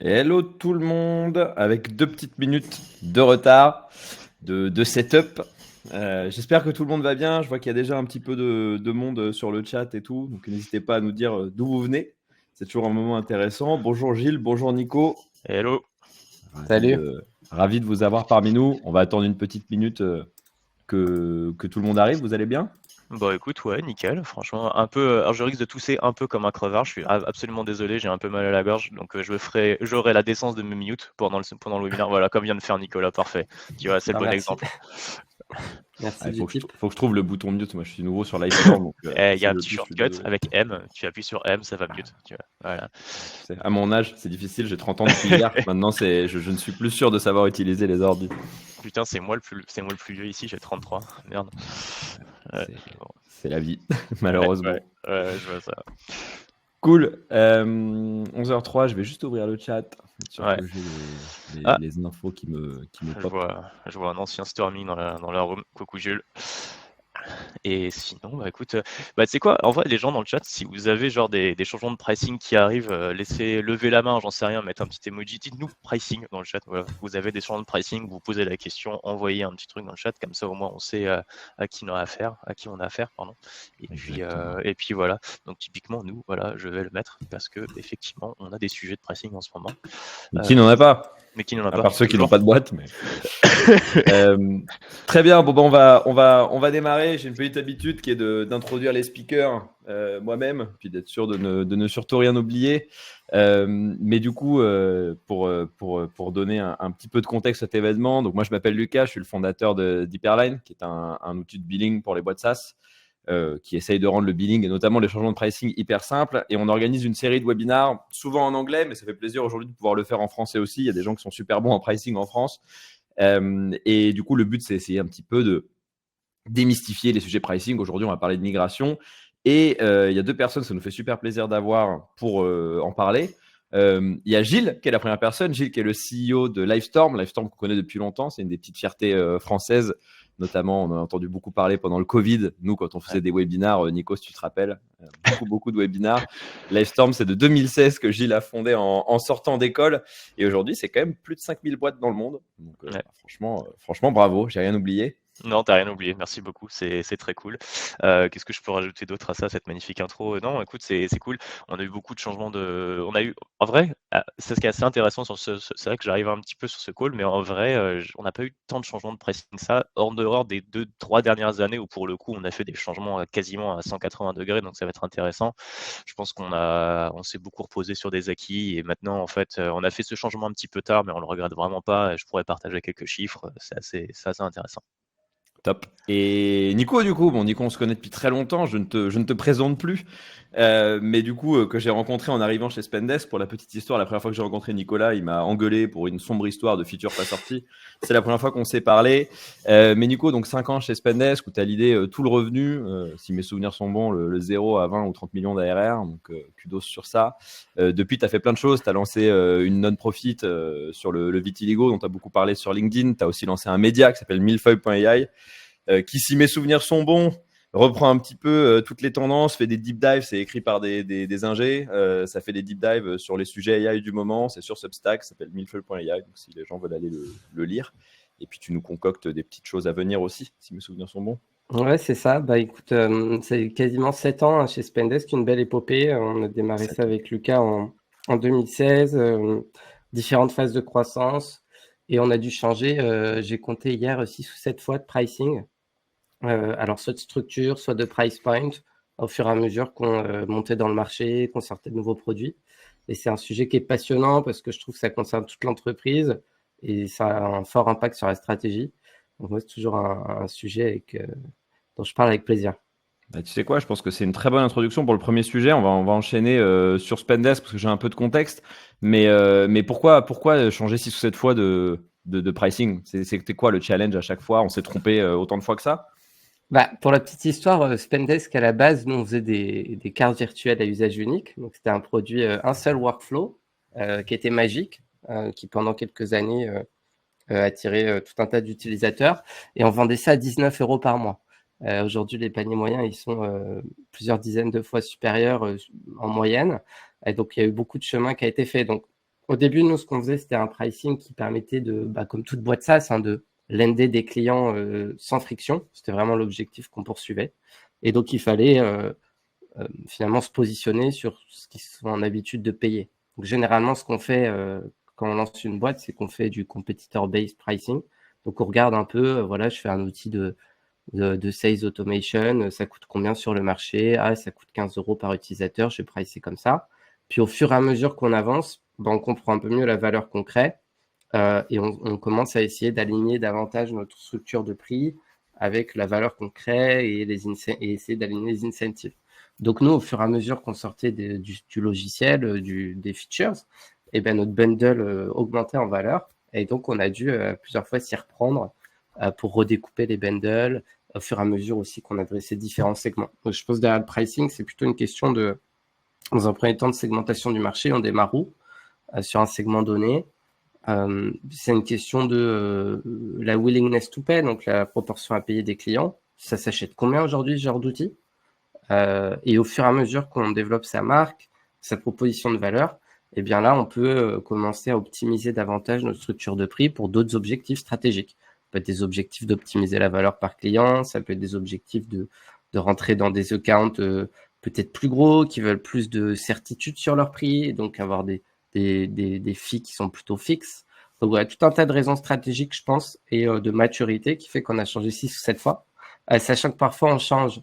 Hello tout le monde, avec 2 petites minutes de retard de setup. J'espère que tout le monde va bien. Je vois qu'il y a déjà un petit peu de monde sur le chat et tout. Donc n'hésitez pas à nous dire d'où vous venez. C'est toujours un moment intéressant. Bonjour Gilles, bonjour Nico. Hello. Ravi Salut. ravi de vous avoir parmi nous. On va attendre une petite minute que tout le monde arrive. Vous allez bien? Bah écoute, ouais, nickel. Franchement, un peu. Alors je risque de tousser un peu comme un crevard. Je suis absolument désolé, j'ai un peu mal à la gorge, donc j'aurai la décence de me mute pendant le webinaire. Voilà, comme vient de faire Nicolas, parfait. Tu vois, c'est le bon Merci. exemple. Merci Il du faut que, tip. faut que je trouve le bouton mute. Moi, je suis nouveau sur l'iStore, donc Il y si a un je le petit touche, je suis shortcut désolé. avec M. Tu appuies sur M, ça va mute. Tu vois, voilà. À mon âge, c'est difficile. J'ai 30 ans depuis hier. Maintenant, je ne suis plus sûr de savoir utiliser les ordi. Putain, c'est moi le plus vieux ici. J'ai 33. Merde. Ouais, C'est bon. c'est la vie, Ouais, malheureusement. je vois ça. Cool. 11h03, je vais juste ouvrir le chat, être sûr Ouais. que j'ai Ah, les infos qui me je pop. vois un ancien Stormy dans la room. Coucou Jules. Et sinon, bah écoute, bah tu sais quoi? En vrai, les gens dans le chat, si vous avez genre des changements de pricing qui arrivent, laissez lever la main, j'en sais rien, mettre un petit emoji. Dites-nous pricing dans le chat. Voilà. Vous avez des changements de pricing, vous posez la question, envoyez un petit truc dans le chat, comme ça au moins on sait à qui on a affaire, pardon. Exactement. Et puis voilà. Donc typiquement, nous, voilà, je vais le mettre parce que effectivement, on a des sujets de pricing en ce moment. Mais qui n'en a pas? Mais qui n'en a À pas part ceux qui n'ont toujours. pas de boîte. Mais... très bien. Bon, bah, on va démarrer. J'ai une petite habitude qui est d'introduire les speakers moi-même, puis d'être sûr de ne surtout rien oublier. Mais du coup, pour donner un petit peu de contexte à cet événement, donc moi je m'appelle Lucas, je suis le fondateur d'Hyperline, qui est un outil de billing pour les boîtes SaaS. Qui essaye de rendre le billing et notamment les changements de pricing hyper simples. Et on organise une série de webinars, souvent en anglais, mais ça fait plaisir aujourd'hui de pouvoir le faire en français aussi. Il y a des gens qui sont super bons en pricing en France. Et du coup, le but, c'est essayer un petit peu de démystifier les sujets pricing. Aujourd'hui, on va parler de migration. Et il y a 2 personnes, ça nous fait super plaisir d'avoir pour en parler. Il y a Gilles, qui est la première personne. Gilles, qui est le CEO de Livestorm. Livestorm qu'on connaît depuis longtemps. C'est une des petites fiertés françaises. Notamment, on en a entendu beaucoup parler pendant le Covid. Nous, quand on faisait des webinars, Nico, si tu te rappelles, beaucoup de webinars. Livestorm, c'est de 2016 que Gilles a fondé en sortant d'école. Et aujourd'hui, c'est quand même plus de 5000 boîtes dans le monde. Donc, Ouais. franchement, bravo. J'ai rien oublié. Non, t'as rien oublié, merci beaucoup, c'est très cool. Qu'est-ce que je peux rajouter d'autre à ça, cette magnifique intro? Non, écoute, c'est cool. On a eu beaucoup de changements on a eu en vrai, c'est ce qui est assez intéressant c'est vrai que j'arrive un petit peu sur ce call, mais en vrai, on n'a pas eu tant de changements de pricing que ça, hors dehors des 2-3 dernières années où pour le coup, on a fait des changements quasiment à 180 degrés, donc ça va être intéressant. Je pense on s'est beaucoup reposé sur des acquis et maintenant, en fait, on a fait ce changement un petit peu tard, mais on le regrette vraiment pas et je pourrais partager quelques chiffres, c'est assez intéressant. Top. Et Nico, du coup, bon, Nico, on se connaît depuis très longtemps, je ne te présente plus. Mais du coup, que j'ai rencontré en arrivant chez Spendesk, pour la petite histoire, la première fois que j'ai rencontré Nicolas, il m'a engueulé pour une sombre histoire de feature pas sortie. C'est la première fois qu'on s'est parlé. Mais Nico, donc 5 ans chez Spendesk, où tu as l'idée tout le revenu, si mes souvenirs sont bons, le 0 à 20 ou 30 millions d'ARR, donc kudos sur ça. Depuis, tu as fait plein de choses. Tu as lancé une non-profit sur le vitiligo, dont tu as beaucoup parlé sur LinkedIn. Tu as aussi lancé un média qui s'appelle millefeuille.ai. Qui, si mes souvenirs sont bons, reprend un petit peu toutes les tendances, fait des deep dives, c'est écrit par des ingés, ça fait des deep dives sur les sujets AI du moment, c'est sur Substack, ça s'appelle millefeuille.ai, donc si les gens veulent aller le lire. Et puis tu nous concoctes des petites choses à venir aussi, si mes souvenirs sont bons. Ouais, c'est ça. Bah écoute, c'est quasiment 7 ans chez Spendesk, une belle épopée. On a démarré ça avec Lucas en 2016, différentes phases de croissance. Et on a dû changer, j'ai compté hier 6 ou 7 fois de pricing. Alors soit de structure, soit de price point, au fur et à mesure qu'on montait dans le marché, qu'on sortait de nouveaux produits. Et c'est un sujet qui est passionnant parce que je trouve que ça concerne toute l'entreprise et ça a un fort impact sur la stratégie. Donc moi, c'est toujours un sujet dont je parle avec plaisir. Bah, tu sais quoi, je pense que c'est une très bonne introduction pour le premier sujet. On va enchaîner sur Spendesk parce que j'ai un peu de contexte. Mais pourquoi changer 6 ou 7 fois de pricing? C'était quoi le challenge à chaque fois? On s'est trompé autant de fois que ça? Bah, pour la petite histoire, Spendesk, à la base, nous, on faisait des cartes virtuelles à usage unique. Donc, c'était un produit, un seul workflow qui était magique, qui pendant quelques années attirait tout un tas d'utilisateurs. Et on vendait ça à 19 € par mois. Aujourd'hui, les paniers moyens, ils sont plusieurs dizaines de fois supérieurs en moyenne. Et donc, il y a eu beaucoup de chemin qui a été fait. Donc, Au début, nous, ce qu'on faisait, c'était un pricing qui permettait comme toute boîte SaaS, de lender des clients sans friction. C'était vraiment l'objectif qu'on poursuivait. Et donc, il fallait finalement se positionner sur ce qu'ils sont en habitude de payer. Donc, généralement, ce qu'on fait quand on lance une boîte, c'est qu'on fait du competitor-based pricing. Donc, on regarde un peu, je fais un outil de sales automation, ça coûte combien sur le marché? Ah, ça coûte 15 € par utilisateur, je vais pricer comme ça. Puis au fur et à mesure qu'on avance, on comprend un peu mieux la valeur qu'on crée et on commence à essayer d'aligner davantage notre structure de prix avec la valeur qu'on crée et essayer d'aligner les incentives. Donc nous, au fur et à mesure qu'on sortait du logiciel, des features, notre bundle augmentait en valeur et donc on a dû plusieurs fois s'y reprendre pour redécouper les bundles au fur et à mesure aussi qu'on adressait différents segments. Donc, je pense que derrière le pricing, c'est plutôt une question dans un premier temps, de segmentation du marché. On démarre où sur un segment donné. C'est une question de la willingness to pay, donc la proportion à payer des clients. Ça s'achète combien aujourd'hui, ce genre d'outil et au fur et à mesure qu'on développe sa marque, sa proposition de valeur, là, on peut commencer à optimiser davantage notre structure de prix pour d'autres objectifs stratégiques. Ça peut être des objectifs d'optimiser la valeur par client, ça peut être des objectifs de rentrer dans des accounts peut-être plus gros, qui veulent plus de certitude sur leur prix, et donc avoir des fees qui sont plutôt fixes. Donc voilà, tout un tas de raisons stratégiques, je pense, et de maturité qui fait qu'on a changé 6 ou 7 fois, sachant que parfois on change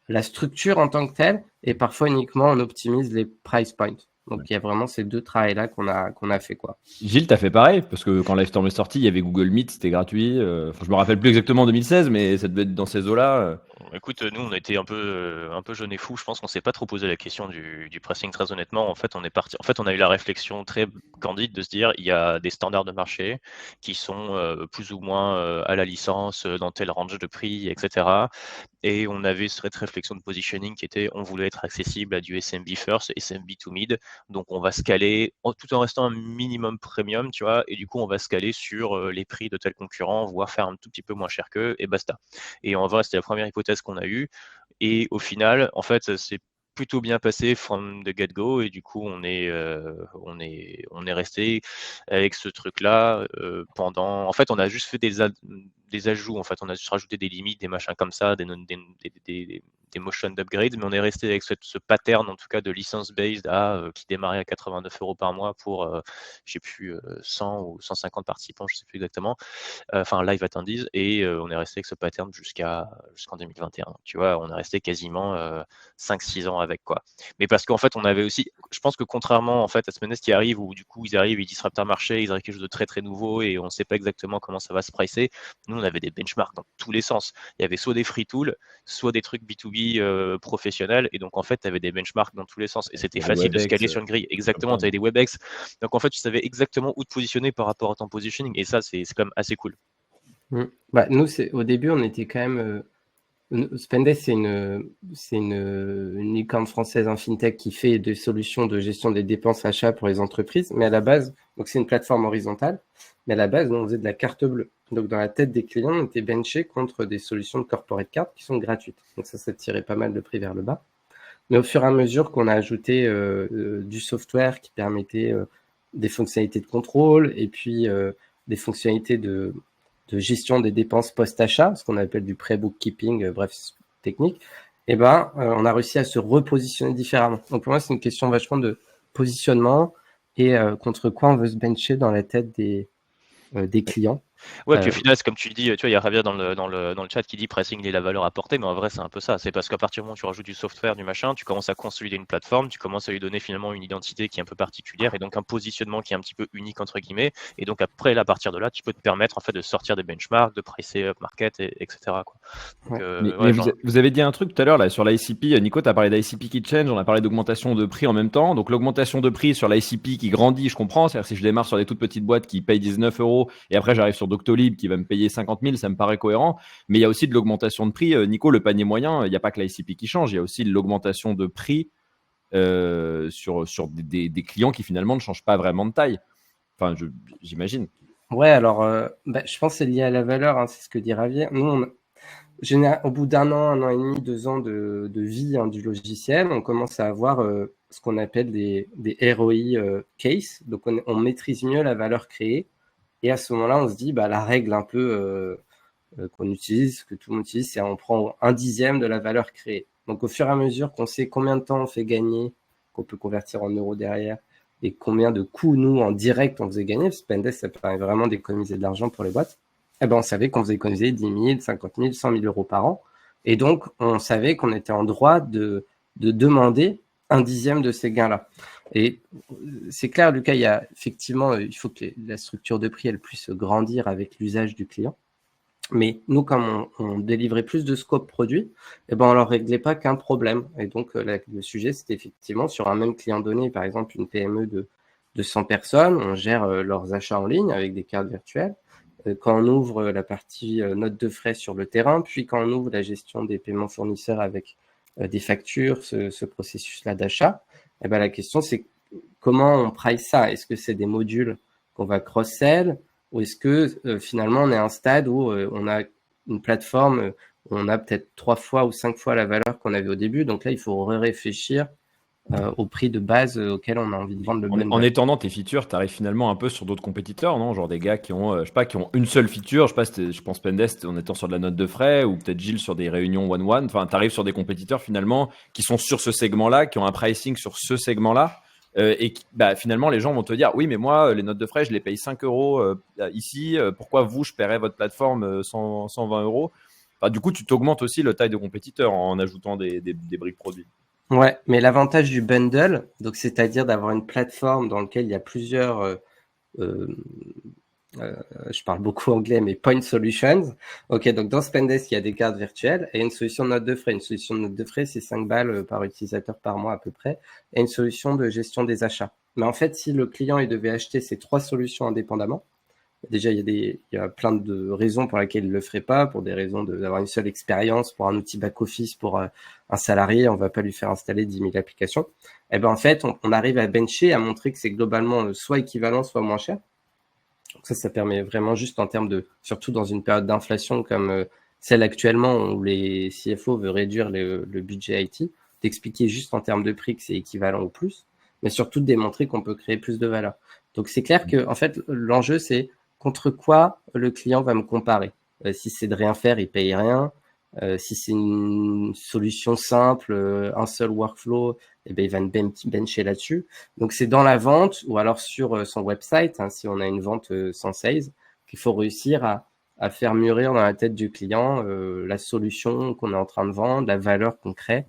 la structure en tant que telle, et parfois uniquement on optimise les price points. Donc il y a vraiment ces deux travails-là qu'on a fait, quoi. Gilles, t'as fait pareil, parce que quand Livestorm est sorti, il y avait Google Meet, c'était gratuit. Je me rappelle plus exactement 2016, mais ça devait être dans ces eaux-là. Écoute, nous, on a été un peu jeunes et fous. Je pense qu'on s'est pas trop posé la question du pricing, très honnêtement. En fait, on a eu la réflexion très candide de se dire, il y a des standards de marché qui sont plus ou moins à la licence, dans tel range de prix, etc. Et on avait cette réflexion de positioning qui était, on voulait être accessible à du SMB first, SMB to mid. Donc, on va scaler tout en restant un minimum premium, tu vois. Et du coup, on va scaler sur les prix de tel concurrent, voire faire un tout petit peu moins cher qu'eux, et basta. Et en vrai, c'était la première hypothèse qu'on a eue. Et au final, en fait, c'est plutôt bien passé from the get-go. Et du coup, on est resté avec ce truc-là pendant. En fait, on a juste fait des ajouts. En fait, on a juste rajouté des limites, des machins comme ça, des motion upgrades, mais on est resté avec ce pattern, en tout cas, de licence-based qui démarrait à 89 € par mois pour, je sais plus, 100 ou 150 participants, je sais plus exactement. Enfin, live attendees, et on est resté avec ce pattern jusqu'en 2021. Tu vois, on est resté quasiment 5-6 ans avec, quoi. Mais parce qu'en fait, on avait aussi, je pense que contrairement en fait à Spendesk qui arrive, où du coup ils arrivent, ils disruptent un marché, ils arrivent quelque chose de très très nouveau et on ne sait pas exactement comment ça va se pricer. Nous, on avait des benchmarks dans tous les sens. Il y avait soit des free tools, soit des trucs B2B professionnels, et donc en fait, tu avais des benchmarks dans tous les sens et c'était facile de scaler sur une grille. Exactement, tu avais des WebEx. Donc en fait, tu savais exactement où te positionner par rapport à ton positioning, et ça, c'est quand même assez cool. Nous, au début, on était quand même. Spendesk, c'est une licorne française en fintech qui fait des solutions de gestion des dépenses achats pour les entreprises. Mais à la base, donc c'est une plateforme horizontale. Mais à la base, on faisait de la carte bleue. Donc dans la tête des clients, on était benché contre des solutions de corporate card qui sont gratuites. Donc ça tirait pas mal de prix vers le bas. Mais au fur et à mesure qu'on a ajouté du software qui permettait des fonctionnalités de contrôle et puis des fonctionnalités de gestion des dépenses post-achat, ce qu'on appelle du pré-bookkeeping, bref, technique, on a réussi à se repositionner différemment. Donc pour moi, c'est une question vachement de positionnement et contre quoi on veut se bencher dans la tête des clients. Ouais, puis au final, c'est comme tu dis, tu vois, il y a Javier dans le chat qui dit pricing et la valeur apportée, mais en vrai, c'est un peu ça. C'est parce qu'à partir du moment où tu rajoutes du software, du machin, tu commences à consolider une plateforme, tu commences à lui donner finalement une identité qui est un peu particulière et donc un positionnement qui est un petit peu unique, entre guillemets. Et donc après, à partir de là, tu peux te permettre en fait de sortir des benchmarks, de pricer up market, etc., quoi. Donc, mais vous avez dit un truc tout à l'heure là sur l'ICP. Nico, tu as parlé d'ICP qui change, on a parlé d'augmentation de prix en même temps. Donc l'augmentation de prix sur l'ICP qui grandit, je comprends. C'est-à-dire si je démarre sur des toutes petites boîtes qui payent 19 € et après j'arrive sur Doctolib qui va me payer 50 000, ça me paraît cohérent. Mais il y a aussi de l'augmentation de prix. Nico, le panier moyen, il n'y a pas que l'ICP qui change, il y a aussi de l'augmentation de prix sur des clients qui finalement ne changent pas vraiment de taille. Enfin, j'imagine. Ouais, alors je pense que c'est lié à la valeur, hein, c'est ce que dit Javier. Nous, au bout d'un an et demi, 2 ans de vie du logiciel, on commence à avoir ce qu'on appelle des ROI case. Donc, on maîtrise mieux la valeur créée. Et à ce moment-là, on se dit, la règle un peu qu'on utilise, que tout le monde utilise, c'est on prend 1/10 de la valeur créée. Donc, au fur et à mesure qu'on sait combien de temps on fait gagner, qu'on peut convertir en euros derrière, et combien de coûts, nous, en direct, on faisait gagner, parce que Spendesk, ça permet vraiment d'économiser de l'argent pour les boîtes, on savait qu'on faisait économiser 10 000, 50 000, 100 000 euros par an. Et donc, on savait qu'on était en droit de demander 1/10 de ces gains-là. Et c'est clair, Lucas, il y a effectivement, il faut que la structure de prix, elle puisse grandir avec l'usage du client. Mais nous, comme on délivrait plus de scope produit, on leur réglait pas qu'un problème. Et donc, le sujet, c'était effectivement sur un même client donné, par exemple, une PME de 100 personnes, on gère leurs achats en ligne avec des cartes virtuelles. Quand on ouvre la partie note de frais sur le terrain, puis quand on ouvre la gestion des paiements fournisseurs avec des factures, ce processus-là d'achat, la question, c'est comment on price ça? Est-ce que c'est des modules qu'on va cross-sell? Ou est-ce que finalement on est à un stade où on a une plateforme où on a peut-être 3 fois ou 5 fois la valeur qu'on avait au début. Donc là, il faut réfléchir au prix de base auquel on a envie de vendre le bundle. En étendant tes features, tu arrives finalement un peu sur d'autres compétiteurs, non? Genre des gars qui ont, je sais pas, qui ont une seule feature. Je sais pas, je pense Spendesk en étant sur de la note de frais, ou peut-être Gilles sur des réunions one-one. Enfin, tu arrives sur des compétiteurs finalement qui sont sur ce segment-là, qui ont un pricing sur ce segment-là. Et finalement, les gens vont te dire, oui, mais moi, les notes de frais, je les paye 5 euros ici. Pourquoi vous, je paierais votre plateforme 120 euros? Enfin, du coup, tu t'augmentes aussi le taille de compétiteur en ajoutant des briques produits. Ouais, mais l'avantage du bundle, donc c'est-à-dire d'avoir une plateforme dans laquelle il y a plusieurs, je parle beaucoup anglais, mais point solutions. Ok, donc dans Spendesk, il y a des cartes virtuelles et une solution de note de frais. Une solution de note de frais, c'est 5 balles par utilisateur par mois à peu près, et une solution de gestion des achats. Mais en fait, si le client il devait acheter ces 3 solutions indépendamment, déjà, il y a plein de raisons pour lesquelles il ne le ferait pas, pour des raisons d'avoir une seule expérience, pour un outil back-office, pour un salarié, on ne va pas lui faire installer 10 000 applications. En fait, on arrive à bencher, à montrer que c'est globalement soit équivalent, soit moins cher. Donc ça permet vraiment juste en termes de, surtout dans une période d'inflation comme celle actuellement où les CFO veulent réduire le budget IT, d'expliquer juste en termes de prix que c'est équivalent ou plus, mais surtout de démontrer qu'on peut créer plus de valeur. Donc c'est clair que en fait l'enjeu c'est contre quoi le client va me comparer. Si c'est de rien faire, il paye rien. Si c'est une solution simple, un seul workflow, il va me bencher là-dessus. Donc c'est dans la vente ou alors sur son website, si on a une vente sans sales, qu'il faut réussir à faire mûrir dans la tête du client la solution qu'on est en train de vendre, la valeur qu'on crée,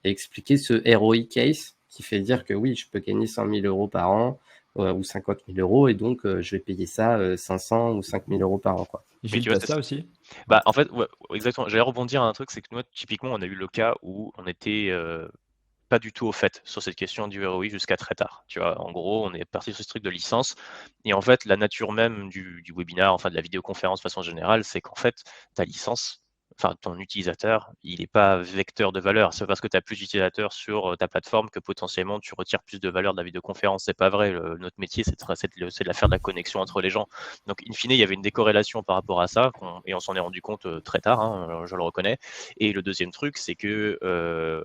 et expliquer ce ROI case qui fait dire que oui, je peux gagner 100 000 euros par an ou 50 000 euros et donc je vais payer ça 500 ou 5 000 euros par an, quoi. Gilles, tu as ça aussi? En fait, ouais, exactement. J'allais rebondir à un truc, c'est que nous, typiquement, on a eu le cas où on était pas du tout au fait sur cette question du ROI jusqu'à très tard. Tu vois, en gros, on est parti sur ce truc de licence. Et en fait, la nature même du webinaire, enfin de la vidéoconférence de façon générale, c'est qu'en fait, ta licence, enfin ton utilisateur, il n'est pas vecteur de valeur. C'est parce que tu as plus d'utilisateurs sur ta plateforme que potentiellement tu retires plus de valeur de la vidéoconférence. C'est pas vrai. Notre métier, c'est de faire de la connexion entre les gens. Donc, in fine, il y avait une décorrélation par rapport à ça, et on s'en est rendu compte très tard, je le reconnais. Et le deuxième truc, c'est que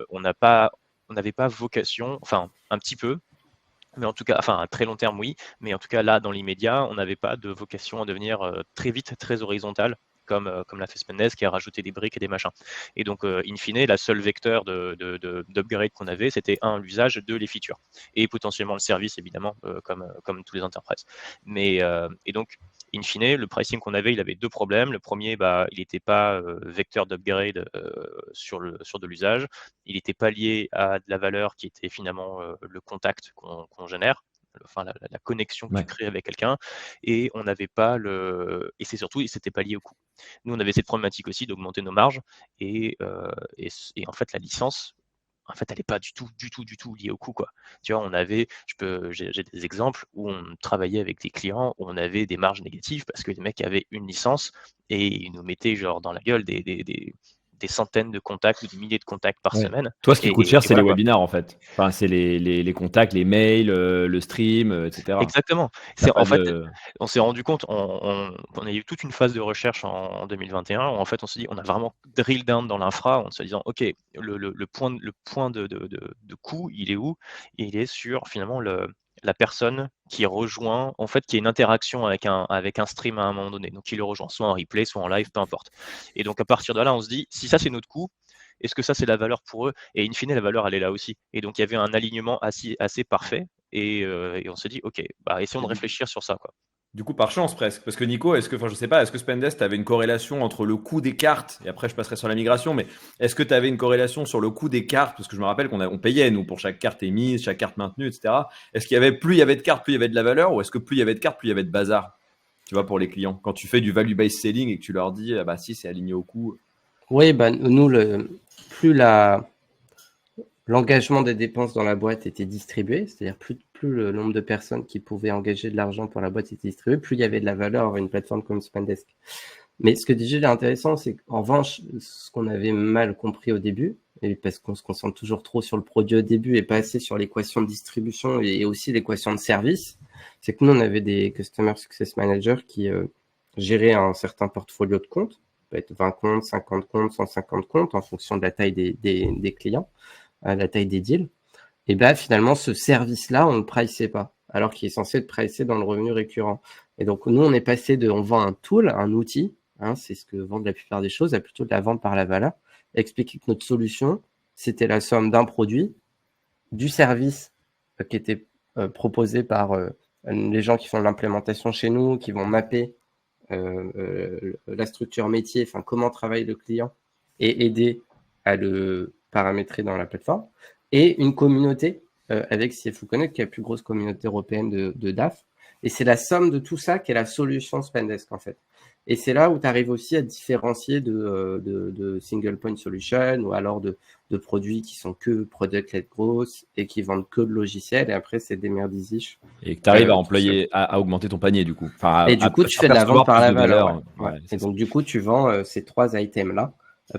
on n'avait pas vocation, enfin un petit peu, mais en tout cas, enfin à très long terme oui, mais en tout cas là dans l'immédiat, on n'avait pas de vocation à devenir très vite très horizontal comme l'a fait Spendesk qui a rajouté des briques et des machins. Et donc in fine, la seule vecteur d'upgrade qu'on avait, c'était l'usage, les features et potentiellement le service évidemment comme tous les enterprises. Mais et donc in fine, le pricing qu'on avait, il avait deux problèmes. Le premier, il n'était pas vecteur d'upgrade sur de l'usage. Il n'était pas lié à de la valeur qui était finalement le contact qu'on génère, enfin la connexion que tu crées avec quelqu'un, et on n'avait pas et c'est surtout, c'était pas lié au coût. Nous, on avait cette problématique aussi d'augmenter nos marges, et en fait, la licence, en fait, elle n'est pas du tout liée au coût, quoi. Tu vois, j'ai des exemples où on travaillait avec des clients où on avait des marges négatives parce que les mecs avaient une licence et ils nous mettaient genre dans la gueule des centaines de contacts ou des milliers de contacts par Ouais. semaine. Toi, ce qui coûte cher, c'est les Voilà, quoi. webinars, en fait. Enfin, c'est les contacts, les mails, le stream, etc. Exactement. T'as C'est pas en fait, de... on s'est rendu compte, on a eu toute une phase de recherche en 2021 où en fait on s'est dit, on a vraiment drill down dans l'infra en se disant, ok, le point de coût, il est où? Il est sur finalement la personne qui rejoint, en fait, qui a une interaction avec un stream à un moment donné. Donc qui le rejoint, soit en replay, soit en live, peu importe. Et donc à partir de là, on se dit, si ça c'est notre coût, est-ce que ça c'est la valeur pour eux? Et in fine, la valeur elle est là aussi. Et donc il y avait un alignement assez parfait. Et on s'est dit, ok, bah, essayons de réfléchir sur ça, quoi. Du coup, par chance presque. Parce que Nico, enfin, je sais pas, est-ce que Spendesk avait une corrélation entre le coût des cartes, et après je passerai sur la migration, mais est-ce que tu avais une corrélation sur le coût des cartes? Parce que je me rappelle on payait, nous, pour chaque carte émise, chaque carte maintenue, etc. Est-ce qu'il y avait, plus il y avait de cartes, plus il y avait de la valeur, ou est-ce que plus il y avait de cartes, plus il y avait de bazar? Tu vois, pour les clients. Quand tu fais du value-based selling et que tu leur dis, ah bah si, c'est aligné au coût. Oui, bah, nous, plus l'engagement des dépenses dans la boîte était distribué, c'est-à-dire plus le nombre de personnes qui pouvaient engager de l'argent pour la boîte était distribué, plus il y avait de la valeur à une plateforme comme Spendesk. Mais ce que dit Gilles est intéressant, c'est qu'en revanche, ce qu'on avait mal compris au début, et parce qu'on se concentre toujours trop sur le produit au début et pas assez sur l'équation de distribution et aussi l'équation de service, c'est que nous, on avait des Customer Success Managers qui géraient un certain portfolio de comptes, ça peut être 20 comptes, 50 comptes, 150 comptes, en fonction de la taille des clients, la taille des deals. Et bien finalement, ce service-là, on ne le priçait pas, alors qu'il est censé être pricé dans le revenu récurrent. Et donc, nous, on est passé on vend un tool, un outil, c'est ce que vendent la plupart des choses, à plutôt de la vente par la valeur, expliquer que notre solution, c'était la somme d'un produit, du service qui était proposé par les gens qui font l'implémentation chez nous, qui vont mapper la structure métier, enfin comment travaille le client, et aider à le paramétrer dans la plateforme, et une communauté avec CFO Connect, qui est la plus grosse communauté européenne de DAF. Et c'est la somme de tout ça qui est la solution Spendesk, en fait. Et c'est là où tu arrives aussi à différencier de single point solution ou alors de produits qui sont que product-led growth et qui vendent que le logiciel. Et après, c'est des merdiziches. Et que tu arrives à augmenter ton panier, du coup. Enfin, Et du coup, tu fais de la vente par la valeur. Ouais, et donc, du coup, tu vends ces 3 items-là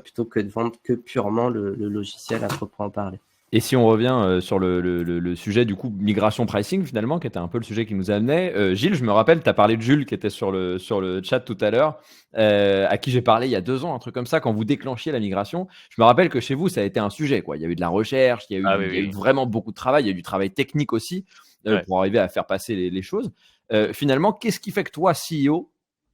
plutôt que de vendre que purement le logiciel à proprement parler. Et si on revient sur le sujet du coup migration pricing finalement, qui était un peu le sujet qui nous amenait, Gilles, je me rappelle, tu as parlé de Jules qui était sur le chat tout à l'heure, à qui j'ai parlé il y a 2 ans, un truc comme ça, quand vous déclenchiez la migration. Je me rappelle que chez vous, ça a été un sujet, quoi. Il y a eu de la recherche, il y a eu vraiment beaucoup de travail, il y a eu du travail technique aussi pour arriver à faire passer les choses. Finalement, qu'est-ce qui fait que toi, CEO,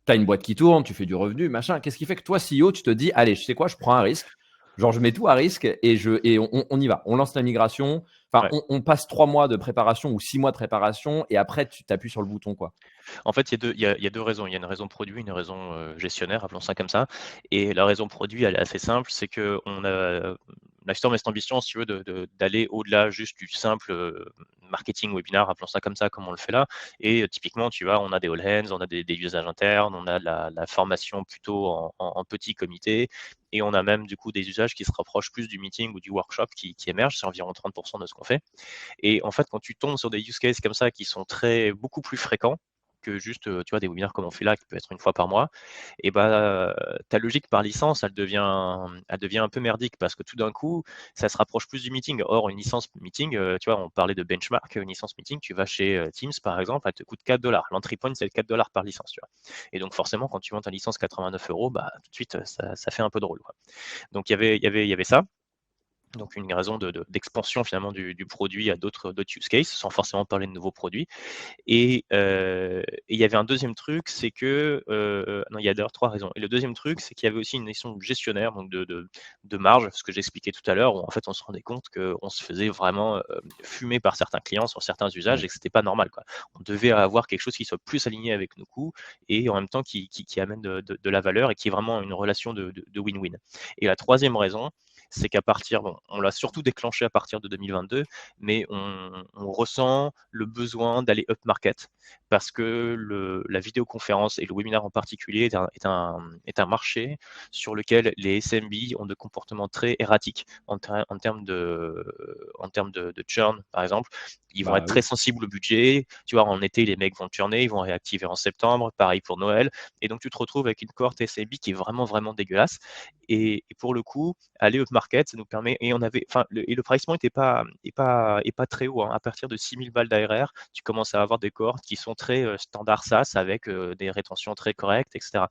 tu as une boîte qui tourne, tu fais du revenu, machin, qu'est-ce qui fait que toi, CEO, tu te dis, allez, je sais quoi, je prends un risque. Genre, je mets tout à risque et on y va. On lance la migration. Enfin, on passe 3 mois de préparation ou 6 mois de préparation et après, tu t'appuies sur le bouton, quoi. En fait, il y a deux raisons. Il y a une raison produit, une raison gestionnaire, appelons ça comme ça. Et la raison produit, elle est assez simple, c'est que Livestorm a cette ambition, si tu veux, d'aller au-delà juste du simple marketing webinar, appelons ça comme ça, comme on le fait là. Et typiquement, tu vois, on a des all hands, on a des usages internes, on a la formation plutôt en petit comité, et on a même du coup des usages qui se rapprochent plus du meeting ou du workshop qui émergent. C'est environ 30% de ce qu'on fait. Et en fait, quand tu tombes sur des use cases comme ça qui sont beaucoup plus fréquents que juste, tu vois, des webinaires comme on fait là, qui peut être une fois par mois, et bah, ta logique par licence, elle devient un peu merdique parce que tout d'un coup, ça se rapproche plus du meeting. Or, une licence meeting, tu vois, on parlait de benchmark, une licence meeting, tu vas chez Teams, par exemple, elle te coûte $4. L'entry point, c'est $4 par licence, tu vois. Et donc, forcément, quand tu montes ta licence 89 €, bah, tout de suite, ça fait un peu drôle, quoi. Donc, il y avait ça. Donc une raison d'expansion finalement du produit à d'autres use cases, sans forcément parler de nouveaux produits. Et il y avait un deuxième truc, c'est que non, il y a d'ailleurs 3 raisons. Et le deuxième truc, c'est qu'il y avait aussi une notion gestionnaire, donc de marge, ce que j'expliquais tout à l'heure, où en fait on se rendait compte qu'on se faisait vraiment fumer par certains clients sur certains usages et que c'était pas normal, quoi. On devait avoir quelque chose qui soit plus aligné avec nos coûts et en même temps qui amène de la valeur et qui est vraiment une relation de win-win. Et la troisième raison, c'est qu'à partir, bon, on l'a surtout déclenché à partir de 2022, mais on ressent le besoin d'aller up market parce que la vidéoconférence et le webinaire en particulier est un marché sur lequel les SMB ont des comportements très erratiques en termes de churn, par exemple. Ils vont être très sensibles au budget. Tu vois, en été, les mecs vont churner, ils vont réactiver en septembre, pareil pour Noël. Et donc, tu te retrouves avec une cohorte SMB qui est vraiment, vraiment dégueulasse. Et pour le coup, aller up-market, ça nous permet, et le pricing est pas très haut, hein. À partir de 6 000 balles d'ARR, tu commences à avoir des cohortes qui sont très standard SaaS avec des rétentions très correctes, etc.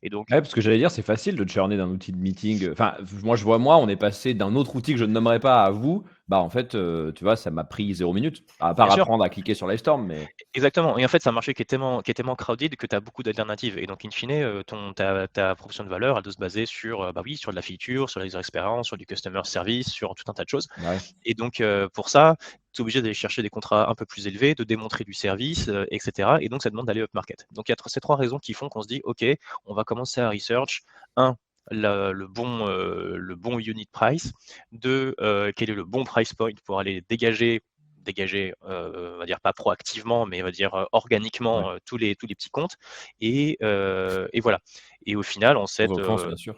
Et donc, Ouais, parce que j'allais dire, c'est facile de churner d'un outil de meeting. Enfin, on est passé d'un autre outil que je ne nommerai pas à vous. Bah, en fait, tu vois, ça m'a pris 0 minutes. À part bien sûr, apprendre à cliquer sur Livestorm, mais exactement. Et en fait, c'est un marché qui est tellement crowded que tu as beaucoup d'alternatives. Et donc, in fine, ta proposition de valeur, elle doit se baser sur, sur de la feature, sur la user experience, sur du customer service, sur tout un tas de choses. ouais. Et donc, pour ça, tu es obligé d'aller chercher des contrats un peu plus élevés, de démontrer du service, etc. Et donc, ça demande d'aller up-market. Donc, il y a ces 3 raisons qui font qu'on se dit, OK, on va commencer à research. 1, le bon unit price. 2, quel est le bon price point pour aller dégager, on va dire pas proactivement, mais on va dire organiquement Ouais. tous les petits comptes. Et voilà. Et au final, on Pour cette vos France, bien sûr.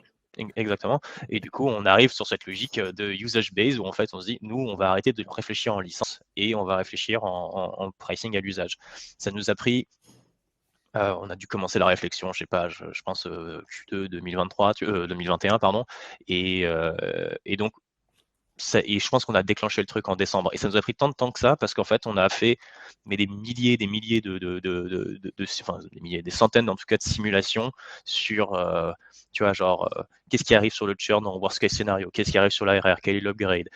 exactement. Et du coup, on arrive sur cette logique de usage base où en fait, on se dit, nous, on va arrêter de réfléchir en licence et on va réfléchir en pricing à l'usage. Ça nous a pris, on a dû commencer la réflexion, je sais pas, je pense Q2 2021, pardon. Et donc, et je pense qu'on a déclenché le truc en décembre. Et ça nous a pris tant de temps que ça, parce qu'en fait, on a fait des milliers des milliers, des centaines en tout cas de simulations sur, tu vois, genre, qu'est-ce qui arrive sur le churn en worst case scénario, qu'est-ce qui arrive sur l'ARR, quel est l'upgrade,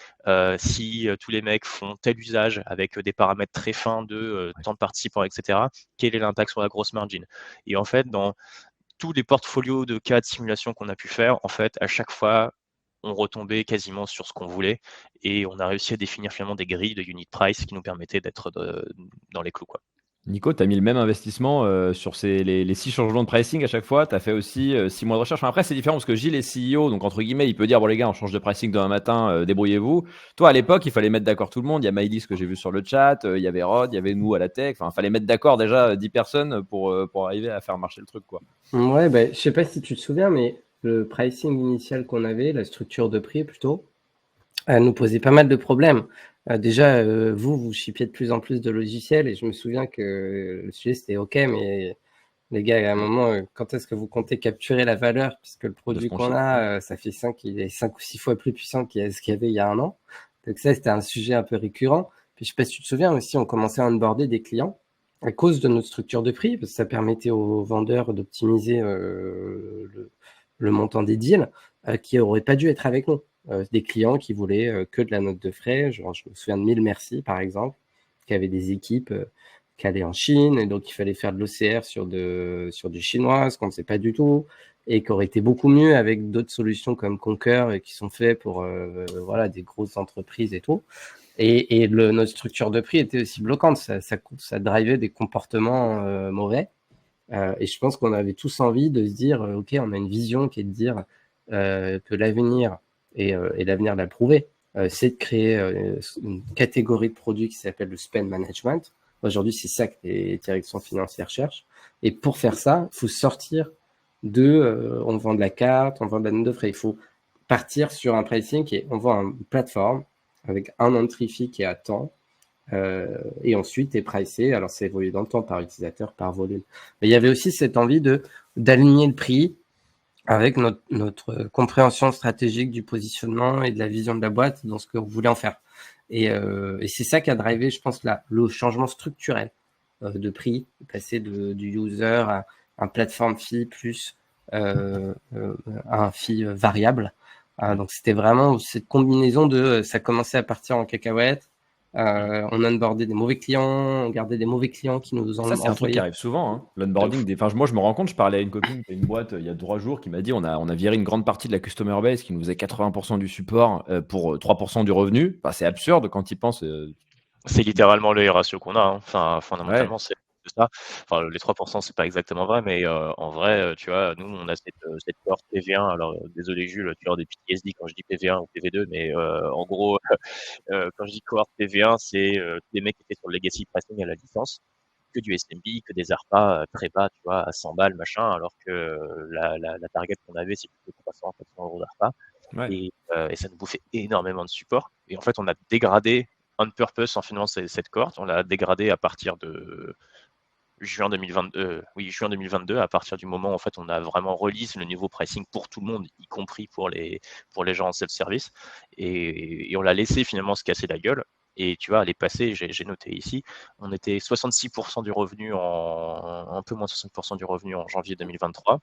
si tous les mecs font tel usage avec des paramètres très fins de temps de participants, etc., quel est l'impact sur la grosse margin. Et en fait, dans tous les portfolios de cas de simulation qu'on a pu faire, en fait, à chaque fois, on retombait quasiment sur ce qu'on voulait et on a réussi à définir finalement des grilles de unit price qui nous permettaient d'être dans les clous, quoi. Nico, tu as mis le même investissement sur les 6 changements de pricing à chaque fois. Tu as fait aussi 6 mois de recherche. Enfin, après, c'est différent parce que Gilles est CEO, donc entre guillemets, il peut dire bon, les gars, on change de pricing demain matin, débrouillez-vous. Toi, à l'époque, il fallait mettre d'accord tout le monde. Il y a Maïlis que j'ai vu sur le chat, il y avait Rod, il y avait nous à la tech. Enfin, il fallait mettre d'accord déjà 10 personnes pour arriver à faire marcher le truc, quoi. Ouais, bah, je sais pas si tu te souviens, mais le pricing initial qu'on avait, la structure de prix plutôt, elle nous posait pas mal de problèmes. Déjà, vous shipiez de plus en plus de logiciels et je me souviens que le sujet c'était OK, mais les gars, à un moment, quand est-ce que vous comptez capturer la valeur puisque le produit qu'on a, ça fait il est 5 ou 6 fois plus puissant ce qu'il y avait il y a un an. Donc ça, c'était un sujet un peu récurrent. Puis je sais pas si tu te souviens aussi, on commençait à onboarder des clients à cause de notre structure de prix, parce que ça permettait aux vendeurs d'optimiser le montant des deals qui n'auraient pas dû être avec nous. Des clients qui voulaient que de la note de frais, genre je me souviens de 1000 Merci par exemple, qui avaient des équipes qui allaient en Chine, et donc il fallait faire de l'OCR sur du chinois, ce qu'on ne sait pas du tout, et qui aurait été beaucoup mieux avec d'autres solutions comme Concur et qui sont faits pour voilà, des grosses entreprises et tout. Et notre structure de prix était aussi bloquante, ça drivait des comportements mauvais. Et je pense qu'on avait tous envie de se dire, OK, on a une vision qui est de dire que l'avenir, et l'avenir l'a prouvé, c'est de créer une catégorie de produits qui s'appelle le spend management. Aujourd'hui, c'est ça que les directions financières cherchent. Et pour faire ça, il faut sortir on vend de la carte, on vend de la note de frais. Il faut partir sur un pricing on vend une plateforme avec un entry fee qui est à temps, et ensuite est pricé. Alors, c'est évolué dans le temps par utilisateur, par volume. Mais il y avait aussi cette envie d'aligner le prix avec notre compréhension stratégique du positionnement et de la vision de la boîte dans ce que vous voulez en faire. Et c'est ça qui a drivé, je pense, le changement structurel de prix, passer du user à un plateforme fee plus un fee variable. Donc, c'était vraiment cette combinaison ça commençait à partir en cacahuète. On onboardait des mauvais clients, on gardait des mauvais clients qui nous ont Ça, c'est un truc qui arrive souvent, hein. L'onboarding. Enfin, moi, je me rends compte, je parlais à une copine qui a une boîte il y a 3 jours qui m'a dit on a viré une grande partie de la customer base qui nous faisait 80% du support pour 3% du revenu. Enfin, c'est absurde quand ils pensent. C'est littéralement le ratio qu'on a, hein. Enfin, fondamentalement, Ouais. c'est ça. Enfin, les 3%, c'est pas exactement vrai, mais en vrai, tu vois, nous, on a cette cohorte PV1. Alors, désolé Jules, tu as des PTSD quand je dis PV1 ou PV2, mais en gros, quand je dis cohorte PV1, c'est tous les mecs qui étaient sur le legacy pricing à la licence. que du SMB, que des ARPA très bas, tu vois, à 100 balles, machin, alors que la target qu'on avait, c'est plutôt 300, 400 € d'ARPA. Ouais. Et ça nous bouffait énormément de support. Et en fait, on a dégradé on purpose en finalement cette cohorte. On l'a dégradé à partir de juin 2022, à partir du moment où en fait on a vraiment release le nouveau pricing pour tout le monde, y compris pour les gens en self-service, et on l'a laissé finalement se casser la gueule. Et tu vois, elle est passée, j'ai noté ici, on était 66% du revenu un peu moins de 60% du revenu en janvier 2023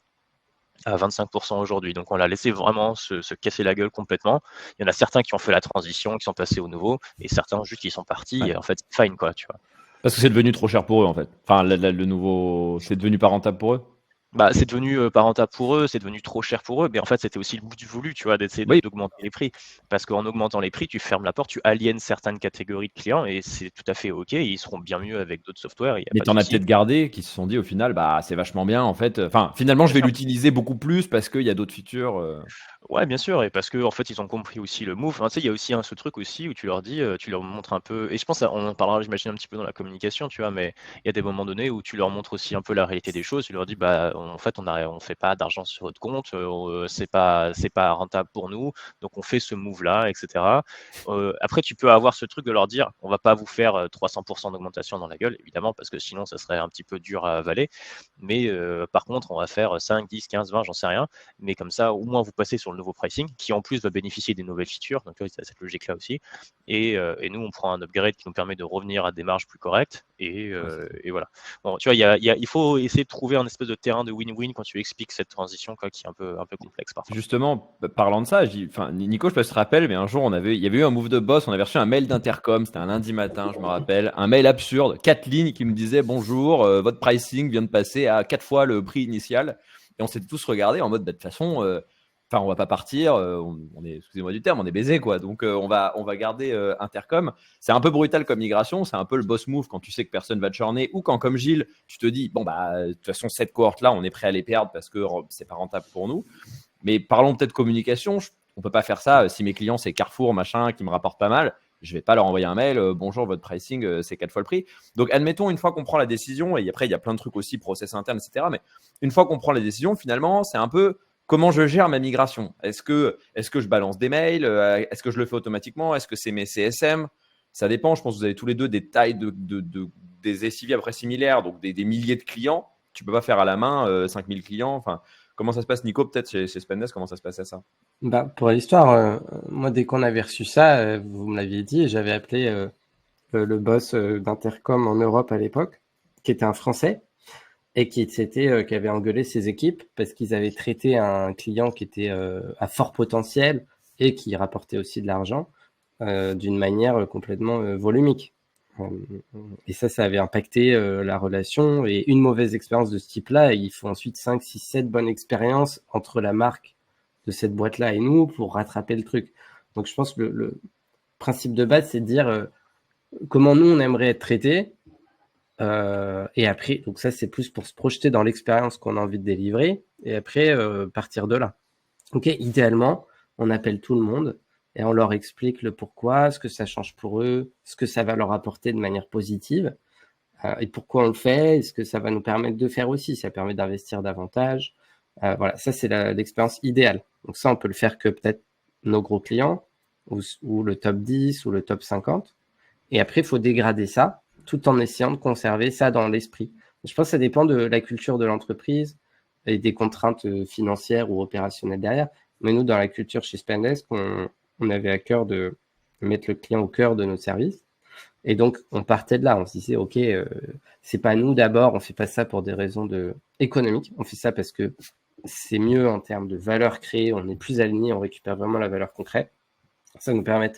à 25% aujourd'hui. Donc on l'a laissé vraiment se casser la gueule complètement. Il y en a certains qui ont fait la transition, qui sont passés au nouveau, et certains juste qui sont partis, Ouais. et en fait c'est fine, quoi, tu vois. Parce que c'est devenu trop cher pour eux, en fait. Enfin, le nouveau, c'est devenu pas rentable pour eux. Bah, c'est devenu pas rentable pour eux, c'est devenu trop cher pour eux, mais en fait, c'était aussi le bout du voulu, tu vois, d'essayer Oui, d'augmenter les prix. Parce qu'en augmentant les prix, tu fermes la porte, tu aliènes certaines catégories de clients, et c'est tout à fait OK. Ils seront bien mieux avec d'autres softwares, il n'y a mais pas de t'en as souci. peut-être gardé qui se sont dit au final, bah c'est vachement bien en fait. Enfin, finalement, je Bien vais sûr. l'utiliser beaucoup plus parce qu'il y a d'autres features. Ouais, bien sûr, et parce que en fait, ils ont compris aussi le move. Enfin, tu sais, il y a aussi ce truc aussi où tu leur dis, tu leur montres un peu, et je pense, on en parlera, j'imagine, un petit peu dans la communication, tu vois, mais il y a des moments donnés où tu leur montres aussi un peu la réalité des choses. Tu leur dis, bah, en fait, on fait pas d'argent sur votre compte, c'est pas rentable pour nous, donc on fait ce move-là, etc. Après, tu peux avoir ce truc de leur dire, on va pas vous faire 300% d'augmentation dans la gueule, évidemment, parce que sinon, ça serait un petit peu dur à avaler. Mais par contre, on va faire 5, 10, 15, 20, j'en sais rien. Mais comme ça, au moins, vous passez sur le nouveau pricing, qui en plus va bénéficier des nouvelles features. Donc, tu vois, c'est cette logique-là aussi. Et nous, on prend un upgrade qui nous permet de revenir à des marges plus correctes. Et voilà. Bon, tu vois, il faut essayer de trouver un espèce de terrain de win-win quand tu expliques cette transition, quoi, qui est un peu complexe parfois. Justement, parlant de ça, enfin, Nico, je sais pas si tu te rappelles, mais un jour, il y avait eu un move de boss, on avait reçu un mail d'Intercom, c'était un lundi matin, je me rappelle, un mail absurde, 4 lignes qui nous disait bonjour, votre pricing vient de passer à 4 fois le prix initial. Et on s'était tous regardés en mode, bah, de toute façon, enfin, on va pas partir, on est, excusez-moi du terme, on est baisé, quoi. Donc, on va garder Intercom. C'est un peu brutal comme migration, c'est un peu le boss move quand tu sais que personne va te churner, ou quand, comme Gilles, tu te dis, bon, bah, de toute façon, cette cohorte-là, on est prêt à les perdre parce que c'est pas rentable pour nous. Mais parlons peut-être communication. On peut pas faire ça. Si mes clients, c'est Carrefour, machin, qui me rapportent pas mal, je vais pas leur envoyer un mail. Bonjour, votre pricing, c'est 4 fois le prix. Donc, admettons, une fois qu'on prend la décision, et après, il y a plein de trucs aussi, process interne, etc. Mais une fois qu'on prend la décision, finalement, c'est un peu comment je gère ma migration. Est-ce que je balance des mails? Est-ce que je le fais automatiquement? Est-ce que c'est mes CSM? Ça dépend. Je pense que vous avez tous les deux des tailles des SIV à peu près similaires, donc des milliers de clients. Tu peux pas faire à la main 5000 clients. Enfin, comment ça se passe, Nico, peut-être chez Spendesk, comment ça se passait ça? Bah, pour l'histoire, moi, dès qu'on avait reçu ça, vous me l'aviez dit, j'avais appelé le boss d'Intercom en Europe à l'époque, qui était un Français, et qui avait engueulé ses équipes parce qu'ils avaient traité un client qui était à fort potentiel et qui rapportait aussi de l'argent d'une manière complètement volumique. Et ça avait impacté la relation. Et une mauvaise expérience de ce type-là, il faut ensuite 5, 6, 7 bonnes expériences entre la marque de cette boîte-là et nous pour rattraper le truc. Donc je pense que le principe de base, c'est de dire comment nous, on aimerait être traités. Et après, donc ça, c'est plus pour se projeter dans l'expérience qu'on a envie de délivrer. Et après, partir de là. Ok, idéalement, on appelle tout le monde et on leur explique le pourquoi, ce que ça change pour eux, ce que ça va leur apporter de manière positive, et pourquoi on le fait, et ce que ça va nous permettre de faire aussi. Ça permet d'investir davantage. Voilà, ça, c'est l'expérience idéale. Donc ça, on peut le faire que peut-être nos gros clients, ou le top 10, ou le top 50. Et après, il faut dégrader ça, tout en essayant de conserver ça dans l'esprit. Je pense que ça dépend de la culture de l'entreprise et des contraintes financières ou opérationnelles derrière. Mais nous, dans la culture chez Spendesk, on avait à cœur de mettre le client au cœur de nos services. Et donc, on partait de là. On se disait, OK, c'est pas nous d'abord, on fait pas ça pour des raisons économiques. On fait ça parce que c'est mieux en termes de valeur créée, on est plus aligné, on récupère vraiment la valeur concrète. Ça nous permet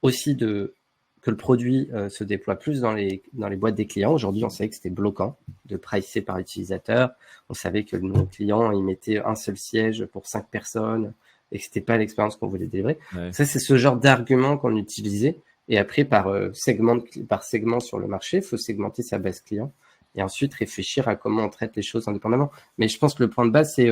aussi que le produit se déploie plus dans les boîtes des clients. Aujourd'hui, on savait que c'était bloquant de pricer par utilisateur. On savait que nos clients, ils mettaient un seul siège pour 5 personnes et que c'était pas l'expérience qu'on voulait délivrer. Ouais. Ça, c'est ce genre d'argument qu'on utilisait. Et après, par segment sur le marché, il faut segmenter sa base client et ensuite réfléchir à comment on traite les choses indépendamment. Mais je pense que le point de base, c'est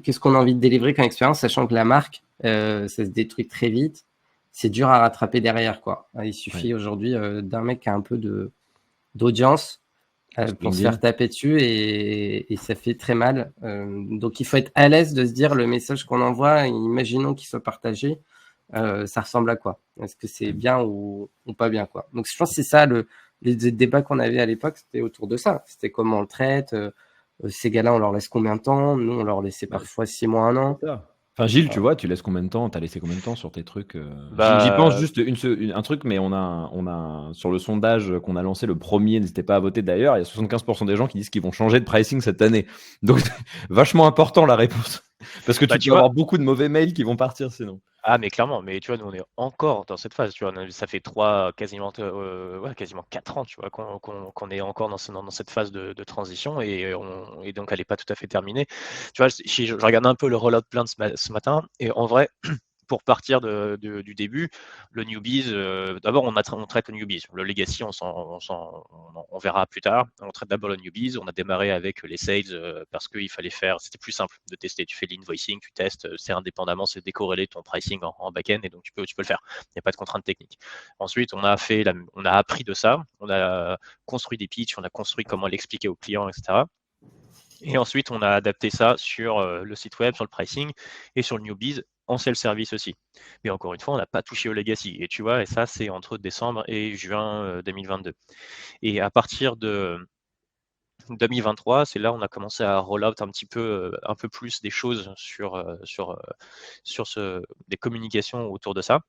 qu'est-ce qu'on a envie de délivrer comme expérience, sachant que la marque, ça se détruit très vite. C'est dur à rattraper derrière, quoi. Il suffit aujourd'hui d'un mec qui a un peu d'audience pour se faire taper dessus et ça fait très mal. Donc il faut être à l'aise de se dire le message qu'on envoie, imaginons qu'il soit partagé, ça ressemble à quoi? Est-ce que c'est bien ou pas bien, quoi? Donc je pense que c'est ça les débats qu'on avait à l'époque, c'était autour de ça. C'était comment on le traite, ces gars-là, on leur laisse combien de temps? Nous, on leur laissait parfois 6 mois, 1 an. Enfin, Gilles, tu vois, tu laisses combien de temps? T'as laissé combien de temps sur tes trucs? J'y pense juste un truc, mais on a sur le sondage qu'on a lancé, le premier, n'hésitez pas à voter d'ailleurs, il y a 75% des gens qui disent qu'ils vont changer de pricing cette année. Donc, vachement important la réponse. Parce que tu peux avoir beaucoup de mauvais mails qui vont partir sinon. Ah, mais clairement, mais tu vois, nous on est encore dans cette phase, tu vois, ça fait quasiment 4 ans, tu vois, qu'on est encore dans cette phase de transition et donc elle n'est pas tout à fait terminée. Tu vois, si je regarde un peu le rollout plan ce matin, et en vrai, pour partir du début, le newbies, d'abord on traite le newbies. Le legacy, on verra plus tard. On traite d'abord le newbies. On a démarré avec les sales parce qu'il fallait c'était plus simple de tester. Tu fais l'invoicing, tu testes, c'est indépendamment, c'est décorrélé ton pricing en back-end et donc tu peux le faire. Il n'y a pas de contrainte technique. Ensuite, on a appris de ça. On a construit des pitchs, on a construit comment l'expliquer aux clients, etc. Et ensuite, on a adapté ça sur le site web, sur le pricing et sur le newbies en self-service aussi. Mais encore une fois, on n'a pas touché au legacy. Et tu vois, et ça, c'est entre décembre et juin 2022. Et à partir de 2023, c'est là où on a commencé à roll out un peu plus des choses sur des communications autour de ça.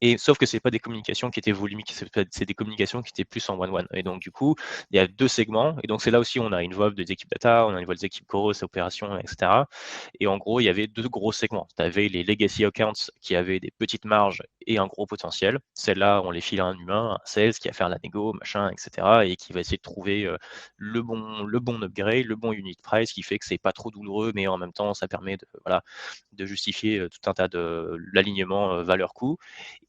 Et sauf que c'est pas des communications qui étaient volumiques, c'est des communications qui étaient plus en one-one. Et donc, du coup, il y a 2 segments. Et donc, c'est là aussi où on a involve des équipes data, on a involve des équipes grosses, opérations, etc. Et en gros, il y avait 2 gros segments. Tu avais les legacy accounts qui avaient des petites marges et un gros potentiel. Celles-là, on les file à un humain, un sales qui va faire la négo, machin, etc. et qui va essayer de trouver le bon upgrade, le bon unit price qui fait que c'est pas trop douloureux, mais en même temps, ça permet de justifier tout un tas de l'alignement valeur-coût.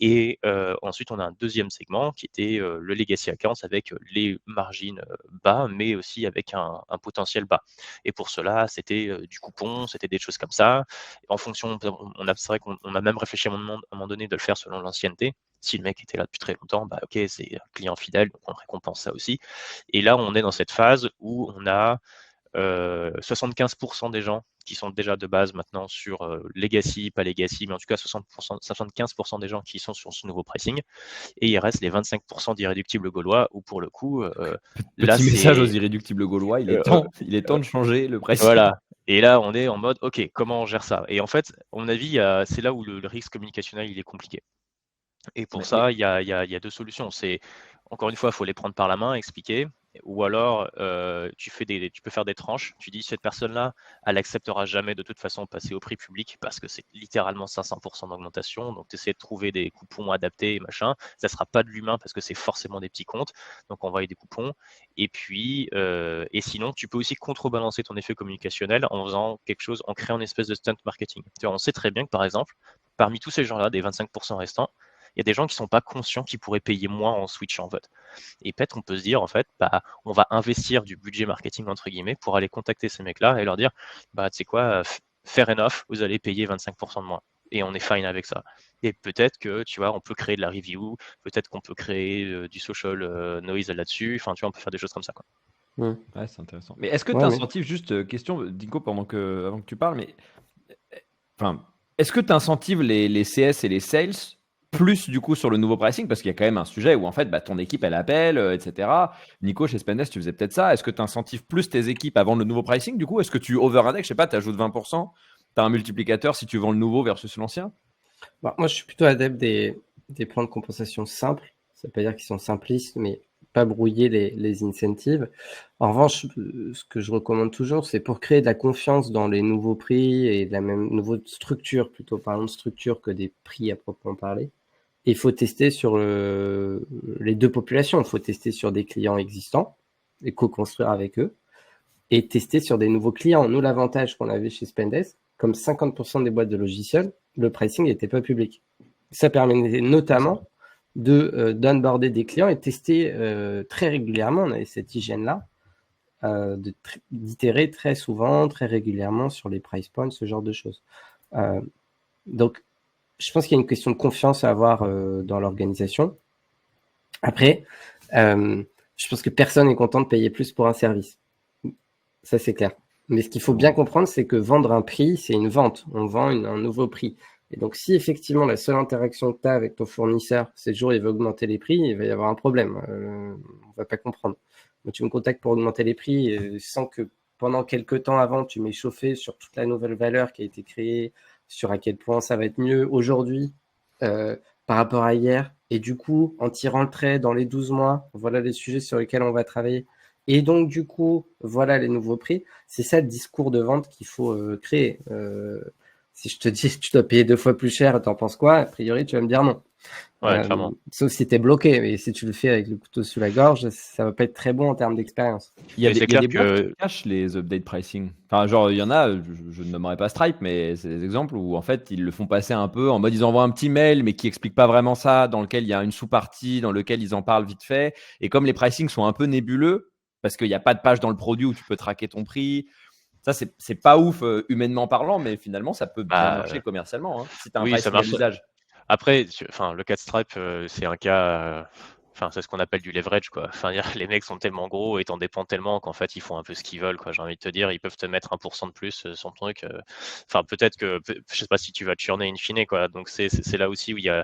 Et ensuite, on a un deuxième segment qui était le legacy accounts avec les margines bas, mais aussi avec un potentiel bas. Et pour cela, c'était du coupon, c'était des choses comme ça. En fonction, c'est vrai qu'on a même réfléchi à un moment donné de le faire selon l'ancienneté. Si le mec était là depuis très longtemps, bah ok, c'est un client fidèle, donc on récompense ça aussi. Et là, on est dans cette phase où on a 75% des gens qui sont déjà de base maintenant sur Legacy, pas Legacy, mais en tout cas 75% des gens qui sont sur ce nouveau pricing. Et il reste les 25% d'irréductibles gaulois où pour le coup, Petit message aux irréductibles gaulois, il est temps de changer le pricing. Voilà. Et là, on est en mode, ok, comment on gère ça? Et en fait, à mon avis, c'est là où le risque communicationnel il est compliqué. Et pour ça, il y a 2 solutions. C'est, encore une fois, il faut les prendre par la main, expliquer. Ou alors, tu peux faire des tranches. Tu dis, cette personne-là, elle n'acceptera jamais de toute façon passer au prix public parce que c'est littéralement 500% d'augmentation. Donc, tu essaies de trouver des coupons adaptés et machin. Ça ne sera pas de l'humain parce que c'est forcément des petits comptes. Donc, envoyer des coupons. Et puis, et sinon, tu peux aussi contrebalancer ton effet communicationnel en faisant quelque chose, en créant une espèce de stunt marketing. Tu vois, on sait très bien que, par exemple, parmi tous ces gens-là, des 25% restants, il y a des gens qui ne sont pas conscients qu'ils pourraient payer moins en switch en vote. Et peut-être on peut se dire, en fait, on va investir du budget marketing, entre guillemets, pour aller contacter ces mecs-là et leur dire, tu sais quoi, fair enough, vous allez payer 25% de moins. Et on est fine avec ça. Et peut-être que, tu vois, on peut créer de la review, peut-être qu'on peut créer du social noise là-dessus. Enfin, tu vois, on peut faire des choses comme ça, quoi. Ouais, c'est intéressant. Mais est-ce que tu incentives, juste question, Dinko, avant que tu parles, mais est-ce que tu incentives les CS et les sales plus du coup sur le nouveau pricing, parce qu'il y a quand même un sujet où en fait ton équipe elle appelle, etc. Nico, chez Spendesk, tu faisais peut-être ça. Est-ce que tu incentives plus tes équipes à vendre le nouveau pricing du coup? Est-ce que tu over-index, je sais pas, tu ajoutes 20%, tu as un multiplicateur si tu vends le nouveau versus l'ancien? Moi, je suis plutôt adepte des plans de compensation simples. Ça ne veut pas dire qu'ils sont simplistes, mais pas brouiller les incentives. En revanche, ce que je recommande toujours, c'est pour créer de la confiance dans les nouveaux prix et de la même nouvelle structure, plutôt parlons de structure que des prix à proprement parler. Il faut tester sur les 2 populations. Il faut tester sur des clients existants et co-construire avec eux et tester sur des nouveaux clients. Nous, l'avantage qu'on avait chez Spendesk, comme 50% des boîtes de logiciels, le pricing n'était pas public. Ça permettait notamment d'onboarder des clients et tester très régulièrement, on avait cette hygiène-là, d'itérer très souvent, très régulièrement sur les price points, ce genre de choses. Donc, je pense qu'il y a une question de confiance à avoir dans l'organisation. Après, je je pense que personne n'est content de payer plus pour un service. Ça, c'est clair. Mais ce qu'il faut bien comprendre, c'est que vendre un prix, c'est une vente. On vend un nouveau prix. Et donc, si effectivement, la seule interaction que tu as avec ton fournisseur, c'est le jour où il veut augmenter les prix, il va y avoir un problème. On ne va pas comprendre. Moi, tu me contactes pour augmenter les prix sans que pendant quelques temps avant, tu m'aies chauffé sur toute la nouvelle valeur qui a été créée, sur à quel point ça va être mieux aujourd'hui par rapport à hier. Et du coup, en tirant le trait dans les 12 mois, voilà les sujets sur lesquels on va travailler. Et donc, du coup, voilà les nouveaux prix. C'est ça le discours de vente qu'il faut créer. Si je te dis que tu dois payer 2 fois plus cher, t'en penses quoi? A priori, tu vas me dire non. Ouais, clairement. Sauf si tu es bloqué. Mais si tu le fais avec le couteau sous la gorge, ça va pas être très bon en termes d'expérience. Il y a Mais des, c'est il y a clair des boîtes que qui cachent les update pricing. Enfin, genre, il y en a, je ne nommerai pas Stripe, mais c'est des exemples où en fait, ils le font passer un peu en mode ils envoient un petit mail, mais qui explique pas vraiment ça, dans lequel il y a une sous-partie, dans lequel ils en parlent vite fait. Et comme les pricing sont un peu nébuleux, parce qu'il n'y a pas de page dans le produit où tu peux traquer ton prix, ça, c'est pas ouf humainement parlant, mais finalement, ça peut bien marcher commercialement, hein, si tu as un oui, ça pricing à marche. l'usage. Après, le cas de Stripe, c'est un cas. Enfin, c'est ce qu'on appelle du leverage, quoi. Enfin, les mecs sont tellement gros et t'en dépends tellement qu'en fait, ils font un peu ce qu'ils veulent, quoi. J'ai envie de te dire, ils peuvent te mettre 1% de plus sur le truc. Enfin, peut-être que, je sais pas si tu vas te churner in fine, quoi. Donc, c'est là aussi où il y a.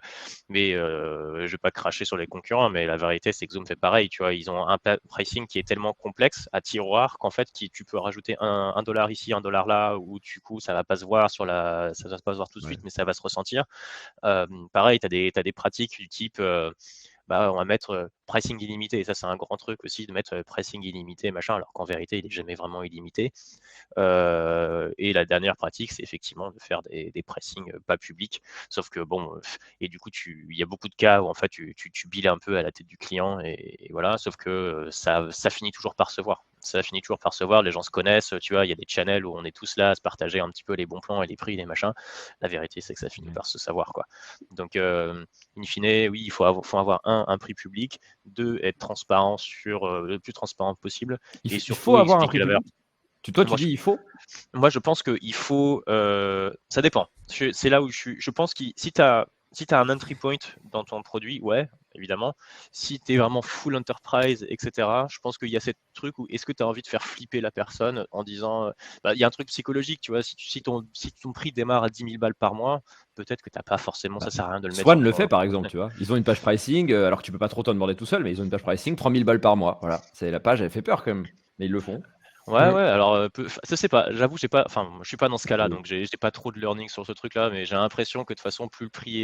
Mais je vais pas cracher sur les concurrents, mais la vérité, c'est que Zoom fait pareil, tu vois. Ils ont un pricing qui est tellement complexe à tiroir qu'en fait, tu peux rajouter un dollar ici, un dollar là, où du coup, ça va pas se voir ça va pas se voir tout de suite, mais ça va se ressentir. Pareil, tu as des pratiques du type, on va mettre pricing illimité. Et ça, c'est un grand truc aussi de mettre pricing illimité, machin, alors qu'en vérité, il n'est jamais vraiment illimité. Et la dernière pratique, c'est effectivement de faire des pricing pas publics. Sauf que et du coup, il y a beaucoup de cas où en fait, tu billes un peu à la tête du client et voilà. Sauf que ça finit toujours par se voir. Ça finit toujours par se voir. Les gens se connaissent. Tu vois, il y a des channels où on est tous là à se partager un petit peu les bons plans et les prix, les machins. La vérité, c'est que ça finit par se savoir, quoi. Donc, in fine, oui, il faut avoir un prix public, 2, être transparent sur le plus transparent possible, et Il surtout faut avoir un expliquer prix la valeur. public. Toi, tu dis il faut. Moi, je pense qu'il faut. Ça dépend. C'est là où je pense que si tu as un entry point dans ton produit, ouais, évidemment. Si tu es vraiment full enterprise, etc., je pense qu'il y a ce truc où est-ce que tu as envie de faire flipper la personne en disant. Il y a un truc psychologique, tu vois. Si ton prix démarre à 10 000 balles par mois, peut-être que tu n'as pas forcément. Ça sert à rien de le mettre. Swan le fait par exemple, tu vois. Ils ont une page pricing, alors que tu peux pas trop t'en demander tout seul, mais ils ont une page pricing 3000 balles par mois. Voilà. C'est la page, elle fait peur quand même. Mais ils le font. Ouais, alors, je sais pas, j'avoue, je suis pas dans ce cas-là, donc j'ai pas trop de learning sur ce truc-là, mais j'ai l'impression que de toute façon, plus le prix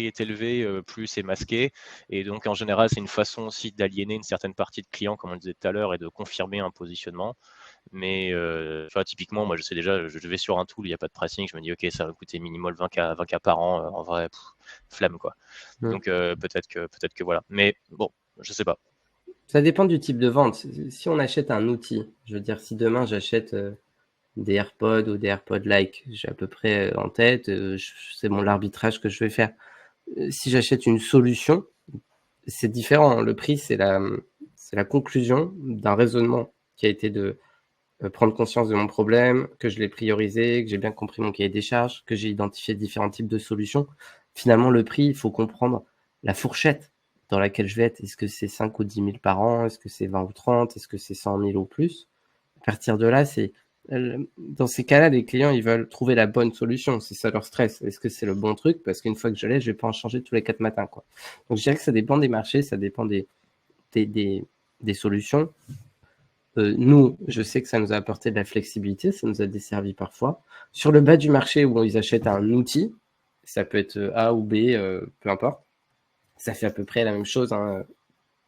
est élevé, plus c'est masqué. Et donc, en général, c'est une façon aussi d'aliéner une certaine partie de clients, comme on le disait tout à l'heure, et de confirmer un positionnement. Mais, tu vois, typiquement, moi, je sais déjà, je vais sur un tool, il n'y a pas de pricing, je me dis, OK, ça va coûter minimum 20K par an, en vrai, flemme, quoi. Donc, peut-être que voilà. Mais bon, je sais pas. Ça dépend du type de vente. Si on achète un outil, je veux dire, si demain j'achète des AirPods ou des AirPods-like, j'ai à peu près en tête, c'est l'arbitrage que je vais faire. Si j'achète une solution, c'est différent. Le prix, c'est la conclusion d'un raisonnement qui a été de prendre conscience de mon problème, que je l'ai priorisé, que j'ai bien compris mon cahier des charges, que j'ai identifié différents types de solutions. Finalement, le prix, il faut comprendre la fourchette dans laquelle je vais être. Est-ce que c'est 5 ou 10 000 par an? Est-ce que c'est 20 ou 30? Est-ce que c'est 100 000 ou plus? À partir de là, dans ces cas-là, les clients, ils veulent trouver la bonne solution. C'est ça leur stress. Est-ce que c'est le bon truc? Parce qu'une fois que je l'ai, je vais pas en changer tous les 4 matins, quoi. Donc, je dirais que ça dépend des marchés, ça dépend des solutions. Nous, je sais que ça nous a apporté de la flexibilité, ça nous a desservi parfois. Sur le bas du marché où ils achètent un outil, ça peut être A ou B, peu importe. Ça fait à peu près la même chose, hein.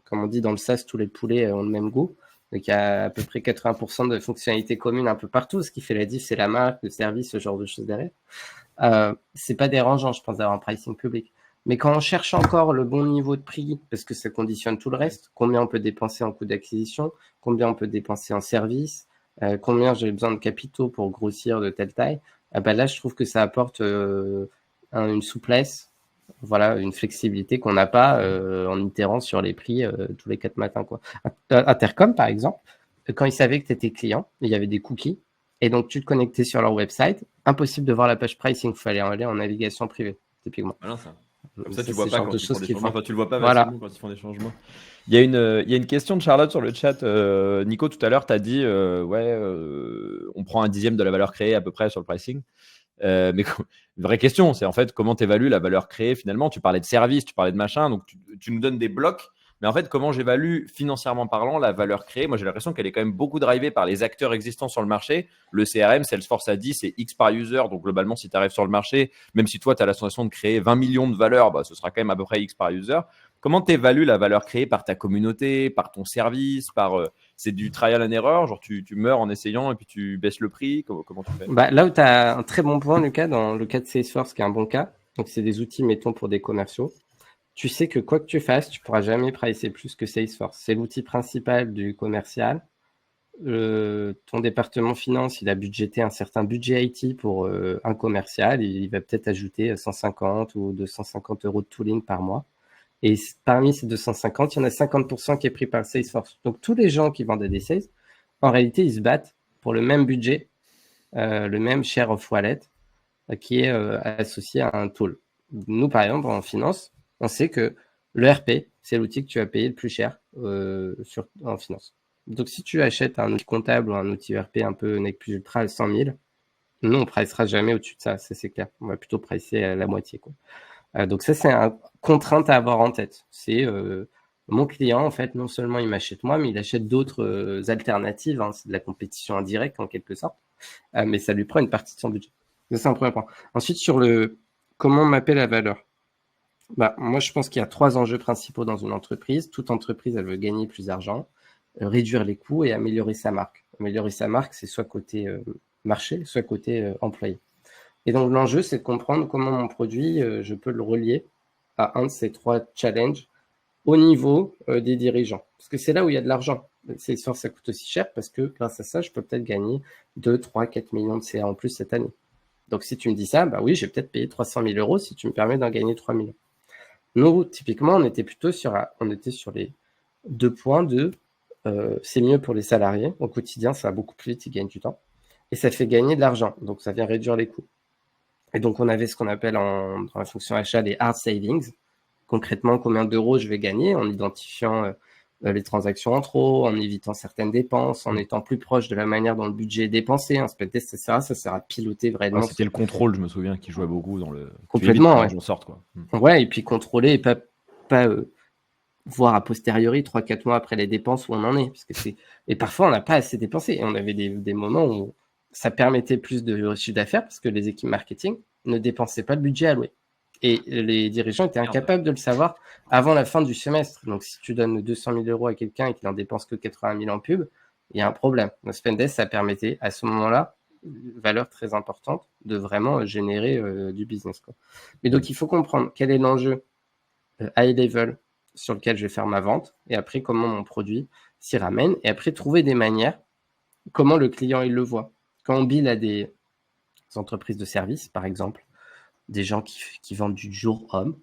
Comme on dit dans le SaaS, tous les poulets ont le même goût. Donc il y a à peu près 80% de fonctionnalités communes un peu partout. Ce qui fait la diff, c'est la marque, le service, ce genre de choses derrière. C'est pas dérangeant, je pense, d'avoir un pricing public. Mais quand on cherche encore le bon niveau de prix, parce que ça conditionne tout le reste, combien on peut dépenser en coût d'acquisition, combien on peut dépenser en service, combien j'ai besoin de capitaux pour grossir de telle taille, là, je trouve que ça apporte une souplesse, voilà, une flexibilité qu'on n'a pas en itérant sur les prix tous les 4 matins, quoi. Intercom, par exemple, quand ils savaient que tu étais client, il y avait des cookies, et donc tu te connectais sur leur website, impossible de voir la page pricing, il fallait aller en navigation privée, typiquement. Voilà, ça. Comme ça, Ça, tu vois c'est pas le genre quand de ils font choses des qu'ils changements. font. Enfin, tu le vois pas Voilà. facilement quand ils font des changements. Il y a une question de Charlotte sur le chat. Nico, tout à l'heure, tu as dit on prend un dixième de la valeur créée à peu près sur le pricing. Mais une vraie question, c'est en fait comment tu évalues la valeur créée finalement. Tu parlais de service, tu parlais de machin, donc tu nous donnes des blocs. Mais en fait, comment j'évalue financièrement parlant la valeur créée? Moi, j'ai l'impression qu'elle est quand même beaucoup drivée par les acteurs existants sur le marché. Le CRM, Salesforce a dit, c'est X par user. Donc, globalement, si tu arrives sur le marché, même si toi, tu as la sensation de créer 20 millions de valeurs, bah, ce sera quand même à peu près X par user. Comment tu évalues la valeur créée par ta communauté, par ton service, c'est du trial and error, genre tu meurs en essayant et puis tu baisses le prix, comment tu fais? Bah, là où tu as un très bon point, Lucas, dans le cas de Salesforce, qui est un bon cas, donc c'est des outils, mettons, pour des commerciaux. Tu sais que quoi que tu fasses, tu pourras jamais pricer plus que Salesforce. C'est l'outil principal du commercial. Ton département finance, il a budgété un certain budget IT pour un commercial. Il va peut-être ajouter 150 ou 250 euros de tooling par mois. Et parmi ces 250, il y en a 50% qui est pris par Salesforce. Donc, tous les gens qui vendent des sales, en réalité, ils se battent pour le même budget, le même share of wallet qui est associé à un tool. Nous, par exemple, en finance, on sait que le RP, c'est l'outil que tu vas payer le plus cher en finance. Donc, si tu achètes un outil comptable ou un outil ERP un peu nec plus ultra à 100 000, nous, on ne pricera jamais au-dessus de ça c'est clair. On va plutôt pricer à la moitié, quoi. Donc ça, c'est une contrainte à avoir en tête. C'est mon client, en fait, non seulement il m'achète moi, mais il achète d'autres alternatives. Hein. C'est de la compétition indirecte, en quelque sorte. Mais ça lui prend une partie de son budget. Ça, c'est un premier point. Ensuite, sur le comment mapper la valeur. Bah, moi, je pense qu'il y a 3 enjeux principaux dans une entreprise. Toute entreprise, elle veut gagner plus d'argent, réduire les coûts et améliorer sa marque. Améliorer sa marque, c'est soit côté marché, soit côté employé. Et donc, l'enjeu, c'est de comprendre comment mon produit, je peux le relier à un de ces 3 challenges au niveau des dirigeants. Parce que c'est là où il y a de l'argent. Salesforce, ça coûte aussi cher parce que grâce à ça, je peux peut-être gagner 2, 3, 4 millions de CA en plus cette année. Donc, si tu me dis ça, bah oui, j'ai peut-être payé 300 000 euros si tu me permets d'en gagner 3 millions. Nous, typiquement, on était sur les 2 points de c'est mieux pour les salariés. Au quotidien, ça va beaucoup plus vite, ils gagnent du temps. Et ça fait gagner de l'argent. Donc, ça vient réduire les coûts. Et donc, on avait ce qu'on appelle dans la fonction achat les hard savings. Concrètement, combien d'euros je vais gagner en identifiant les transactions en trop, en évitant certaines dépenses, en étant plus proche de la manière dont le budget est dépensé. Un split test, ça sert à piloter vraiment. C'était le contrôle, je me souviens, qui jouait beaucoup dans le. Complètement, ouais. J'en sorte, quoi. Ouais, et puis contrôler et pas voir a posteriori 3-4 mois après les dépenses où on en est. Parce que et parfois, on n'a pas assez dépensé. Et on avait des moments où ça permettait plus de chiffre d'affaires parce que les équipes marketing ne dépensaient pas le budget alloué. Et les dirigeants étaient incapables de le savoir avant la fin du semestre. Donc, si tu donnes 200 000 euros à quelqu'un et qu'il n'en dépense que 80 000 en pub, il y a un problème. Le Spendesk, ça permettait à ce moment-là, une valeur très importante, de vraiment générer du business, quoi. Mais donc, il faut comprendre quel est l'enjeu high level sur lequel je vais faire ma vente et après, comment mon produit s'y ramène. Et après, trouver des manières, comment le client, il le voit. Quand on bill à des entreprises de services, par exemple, des gens qui vendent du jour homme,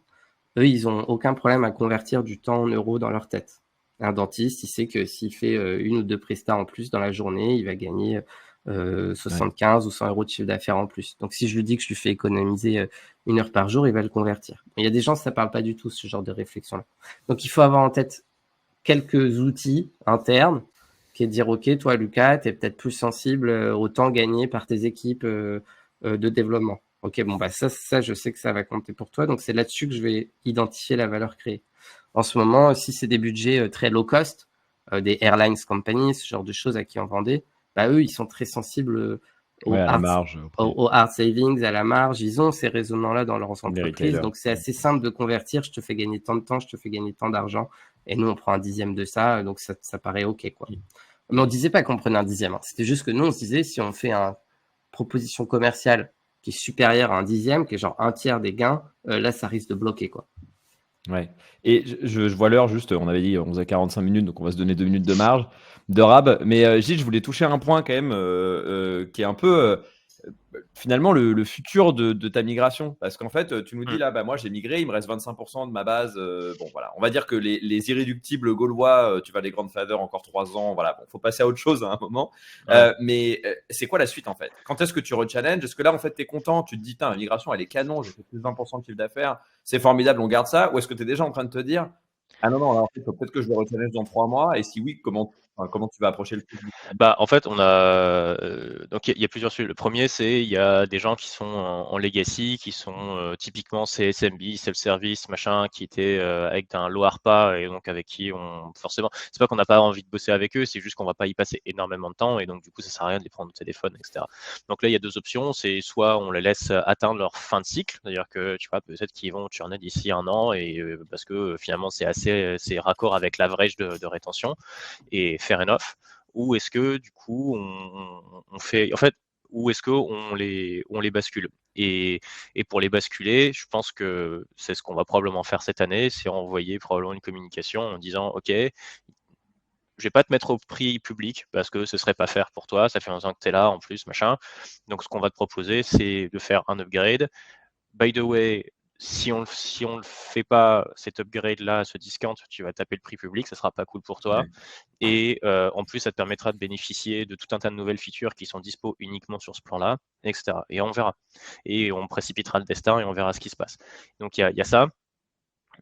eux, ils n'ont aucun problème à convertir du temps en euros dans leur tête. Un dentiste, il sait que s'il fait 1 ou 2 prestats en plus dans la journée, il va gagner 75 ou 100 euros de chiffre d'affaires en plus. Donc, si je lui dis que je lui fais économiser 1 heure par jour, il va le convertir. Mais il y a des gens, ça ne parle pas du tout, ce genre de réflexion-là. Donc, il faut avoir en tête quelques outils internes qui est de dire, OK, toi, Lucas, tu es peut-être plus sensible au temps gagné par tes équipes de développement. OK, bon, bah ça, je sais que ça va compter pour toi. Donc, c'est là-dessus que je vais identifier la valeur créée. En ce moment, si c'est des budgets très low cost, des airlines companies, ce genre de choses à qui on vendait, bah, eux, ils sont très sensibles aux hard savings, à la marge. Ils ont ces raisonnements-là dans leurs entreprises. Donc, c'est assez simple de convertir. Je te fais gagner tant de temps, je te fais gagner tant d'argent. Et nous, on prend un dixième de ça. Donc, ça paraît OK, quoi. Mais on ne disait pas qu'on prenait un dixième. Hein. C'était juste que nous, on se disait, si on fait une proposition commerciale qui est supérieure à un dixième, qui est genre 1/3 des gains, là, ça risque de bloquer, quoi. Ouais. Et je vois l'heure juste, on avait dit 11h45 minutes, donc on va se donner 2 minutes de marge de rab. Mais Gilles, je voulais toucher un point quand même qui est un peu finalement le futur de ta migration. Parce qu'en fait, tu nous dis là, bah, moi j'ai migré, il me reste 25% de ma base. Bon, voilà, on va dire que les irréductibles gaulois, tu vas les grandes faveurs encore 3 ans. Voilà, bon, faut passer à autre chose à un moment. Ouais. Mais c'est quoi la suite en fait? Quand est-ce que tu rechallenges? Est-ce que là, en fait, tu es content? Tu te dis, la migration, elle est canon, j'ai fait plus de 20% de chiffre d'affaires, c'est formidable, on garde ça? Ou est-ce que tu es déjà en train de te dire, Ah non, en fait, peut-être que je le rechallenge dans 3 mois. Et si oui, comment tu vas approcher le truc? Bah, en fait, on a donc il y a plusieurs sujets. Le premier, c'est il y a des gens qui sont en legacy, qui sont typiquement CSMB, self-service, machin, qui étaient avec un low ARPA et donc avec qui on forcément, c'est pas qu'on n'a pas envie de bosser avec eux, c'est juste qu'on va pas y passer énormément de temps et donc du coup, ça sert à rien de les prendre au téléphone, etc. Donc là, il y a deux options. C'est soit on les laisse atteindre leur fin de cycle, c'est-à-dire que tu vois peut-être qu'ils vont turner d'ici un an et parce que finalement c'est raccord avec l'average de rétention et fair enough. Ou est-ce que du coup on fait, en fait, ou est-ce qu'on les bascule et pour les basculer, je pense que c'est ce qu'on va probablement faire cette année, c'est envoyer probablement une communication en disant ok, je vais pas te mettre au prix public parce que ce serait pas fair pour toi, ça fait longtemps que tu es là en plus, machin. Donc ce qu'on va te proposer, c'est de faire un upgrade. By the way, si on le fait pas, cet upgrade-là, ce discount, tu vas taper le prix public, ça sera pas cool pour toi. Ouais. Et en plus, ça te permettra de bénéficier de tout un tas de nouvelles features qui sont dispo uniquement sur ce plan-là, etc. Et on verra. Et on précipitera le destin et on verra ce qui se passe. Donc il y a ça.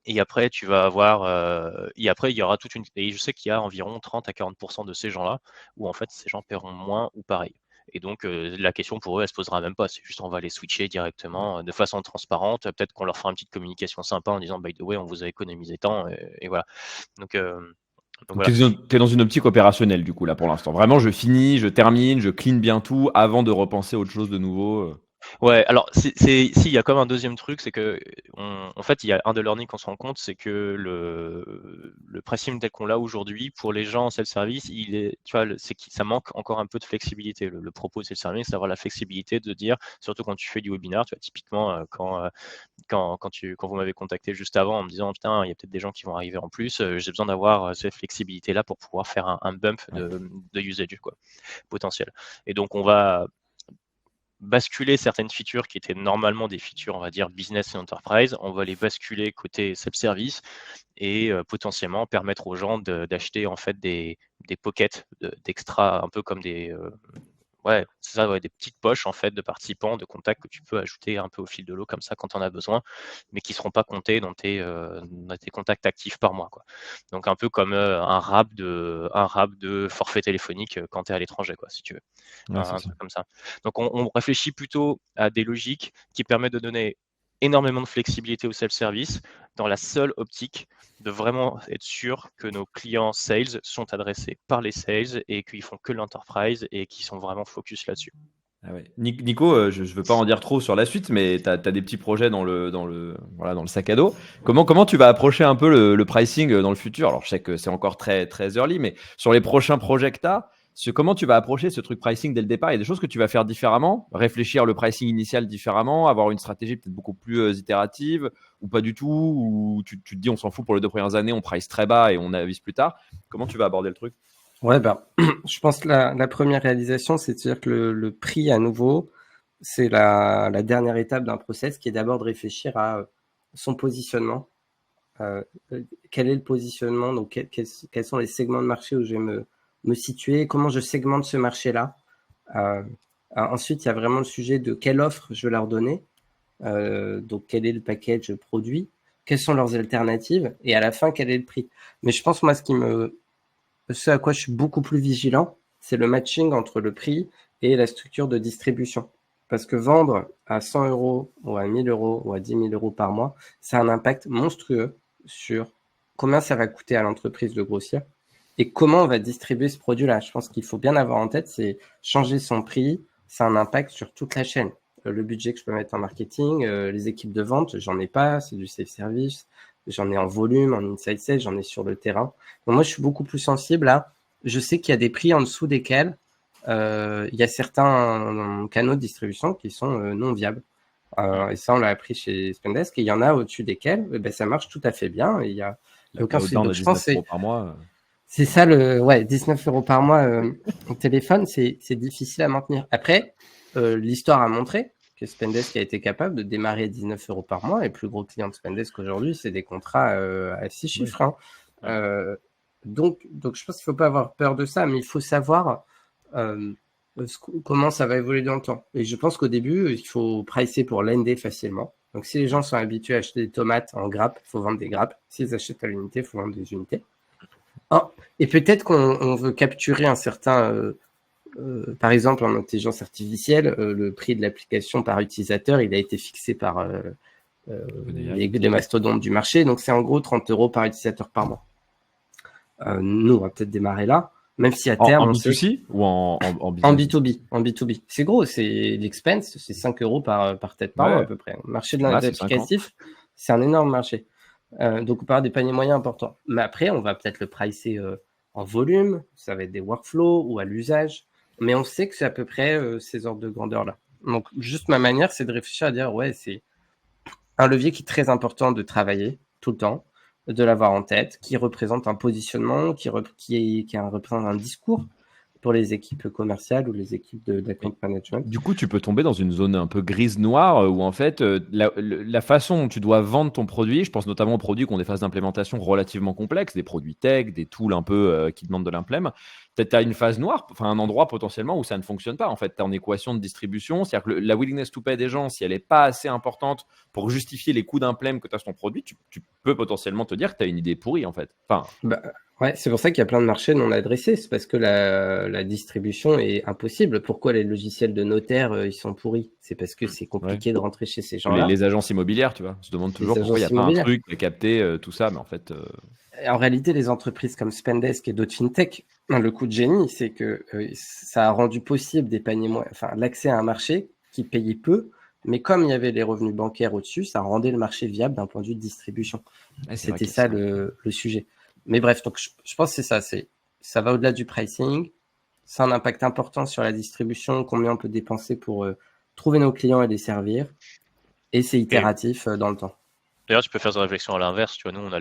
Et après, tu vas avoir. Et après, il y aura toute une. Et je sais qu'il y a environ 30 à 40% de ces gens-là où en fait, ces gens paieront moins ou pareil. Et donc, la question pour eux, elle se posera même pas. C'est juste, on va les switcher directement de façon transparente. Peut-être qu'on leur fera une petite communication sympa en disant, by the way, on vous a économisé tant. Et voilà. Donc Donc, voilà. tu es dans une optique opérationnelle, du coup, là, pour l'instant. Vraiment, je finis, je termine, je clean bien tout avant de repenser autre chose de nouveau. Ouais, alors si, il y a comme un deuxième truc, c'est que en fait, il y a un de learning qu'on se rend compte, c'est que le pricing tel qu'on l'a aujourd'hui, pour les gens en self-service, il est, tu vois, ça manque encore un peu de flexibilité. Le propos de self-service, c'est d'avoir la flexibilité de dire, surtout quand tu fais du webinaire, tu vois, typiquement quand vous m'avez contacté juste avant en me disant putain, il y a peut-être des gens qui vont arriver en plus, j'ai besoin d'avoir cette flexibilité-là pour pouvoir faire un bump Ouais. de usage, quoi, potentiel. Et donc on va basculer certaines features qui étaient normalement des features, on va dire, business et enterprise, on va les basculer côté self-service et potentiellement permettre aux gens d'acheter en fait des pockets d'extra, un peu comme des ouais, c'est ça, ouais, des petites poches en fait de participants, de contacts que tu peux ajouter un peu au fil de l'eau comme ça quand on a besoin, mais qui ne seront pas comptés dans tes contacts actifs par mois, quoi. Donc un peu comme un rab de forfait téléphonique quand tu es à l'étranger, quoi, si tu veux. Ouais, c'est Un ça. truc comme ça. Donc on réfléchit plutôt à des logiques qui permettent de donner énormément de flexibilité au self-service dans la seule optique de vraiment être sûr que nos clients sales sont adressés par les sales et qu'ils font que l'enterprise et qu'ils sont vraiment focus là-dessus. Ah ouais. Nico, je ne veux pas en dire trop sur la suite, mais tu as des petits projets voilà, dans le sac à dos. Comment tu vas approcher un peu le pricing dans le futur? Alors, je sais que c'est encore très, très early, mais sur les prochains projets que tu as, comment tu vas approcher ce truc pricing dès le départ? Il y a des choses que tu vas faire différemment, réfléchir le pricing initial différemment, avoir une stratégie peut-être beaucoup plus itérative, ou pas du tout, ou tu te dis on s'en fout pour les 2 premières années, on price très bas et on avise plus tard. Comment tu vas aborder le truc? Ouais, je pense que la première réalisation, c'est de dire que le prix, à nouveau, c'est la dernière étape d'un process qui est d'abord de réfléchir à son positionnement. Quel est le positionnement? Donc, quels sont les segments de marché où je vais me situer? Comment je segmente ce marché-là? Ensuite, il y a vraiment le sujet de quelle offre je vais leur donner. Donc, quel est le package produit? Quelles sont leurs alternatives? Et à la fin, quel est le prix? Mais je pense, moi, ce à quoi je suis beaucoup plus vigilant, c'est le matching entre le prix et la structure de distribution. Parce que vendre à 100 € ou à 1000 € ou à 10 000 € par mois, ça a un impact monstrueux sur combien ça va coûter à l'entreprise de grossir et comment on va distribuer ce produit-là. Je pense qu'il faut bien avoir en tête, c'est changer son prix, ça a un impact sur toute la chaîne. Le budget que je peux mettre en marketing, les équipes de vente, j'en ai pas, c'est du self-service. J'en ai en volume, en inside sales, j'en ai sur le terrain. Donc moi, je suis beaucoup plus sensible à. Je sais qu'il y a des prix en dessous desquels il y a certains canaux de distribution qui sont non viables. Et ça, on l'a appris chez Spendesk. Et il y en a au-dessus desquels ça marche tout à fait bien. Et il y a aucun souci. Outbound Donc à je pense 19 que € par mois. c'est ça 19 € par mois au téléphone, c'est difficile à maintenir. Après, l'histoire a montré que Spendesk a été capable de démarrer à 19 € par mois. Et le plus gros client de Spendesk aujourd'hui, c'est des contrats à 6 chiffres. Hein. Donc, je pense qu'il ne faut pas avoir peur de ça, mais il faut savoir comment ça va évoluer dans le temps. Et je pense qu'au début, il faut pricer pour l'ND facilement. Donc, si les gens sont habitués à acheter des tomates en grappes, il faut vendre des grappes. S'ils achètent à l'unité, il faut vendre des unités. Et peut-être qu'on veut capturer un certain... par exemple, en intelligence artificielle, le prix de l'application par utilisateur, il a été fixé par les mastodontes du marché. Donc, c'est en gros 30 € par utilisateur par mois. Nous, on va peut-être démarrer là, même si à terme... En B2C ou en business? En B2B. C'est gros, c'est l'expense, c'est 5 € par tête par mois à peu près. Le marché de l'applicatif, c'est un énorme marché. Donc, on parle des paniers moyens importants. Mais après, on va peut-être le pricer en volume, ça va être des workflows ou à l'usage. Mais on sait que c'est à peu près ces ordres de grandeur-là. Donc, juste ma manière, c'est de réfléchir à dire, ouais, c'est un levier qui est très important de travailler tout le temps, de l'avoir en tête, qui représente un positionnement, qui représente un discours pour les équipes commerciales ou les équipes d'account management. Du coup, tu peux tomber dans une zone un peu grise-noire où en fait, la façon dont tu dois vendre ton produit, je pense notamment aux produits qui ont des phases d'implémentation relativement complexes, des produits tech, des tools un peu qui demandent de l'implème. Tu as une phase noire, enfin un endroit potentiellement où ça ne fonctionne pas. En fait, tu es en équation de distribution, c'est-à-dire que la willingness to pay des gens, si elle n'est pas assez importante pour justifier les coûts d'implème que tu as sur ton produit, tu peux potentiellement te dire que tu as une idée pourrie en fait. Enfin, ouais, c'est pour ça qu'il y a plein de marchés non adressés. C'est parce que la distribution est impossible. Pourquoi les logiciels de notaire, ils sont pourris? C'est parce que c'est compliqué de rentrer chez ces gens-là. Les agences immobilières, tu vois, on se demande toujours pourquoi il n'y a pas un truc qui a capté tout ça, mais en fait... En réalité, les entreprises comme Spendesk et d'autres fintech, le coup de génie, c'est que ça a rendu possible des paniers l'accès à un marché qui payait peu, mais comme il y avait les revenus bancaires au-dessus, ça rendait le marché viable d'un point de vue de distribution. C'était ça le sujet. Mais bref, donc je pense que c'est ça. Ça va au-delà du pricing. Ça a un impact important sur la distribution, combien on peut dépenser pour trouver nos clients et les servir. Et c'est itératif dans le temps. D'ailleurs, tu peux faire une réflexion à l'inverse. Tu vois, nous, on a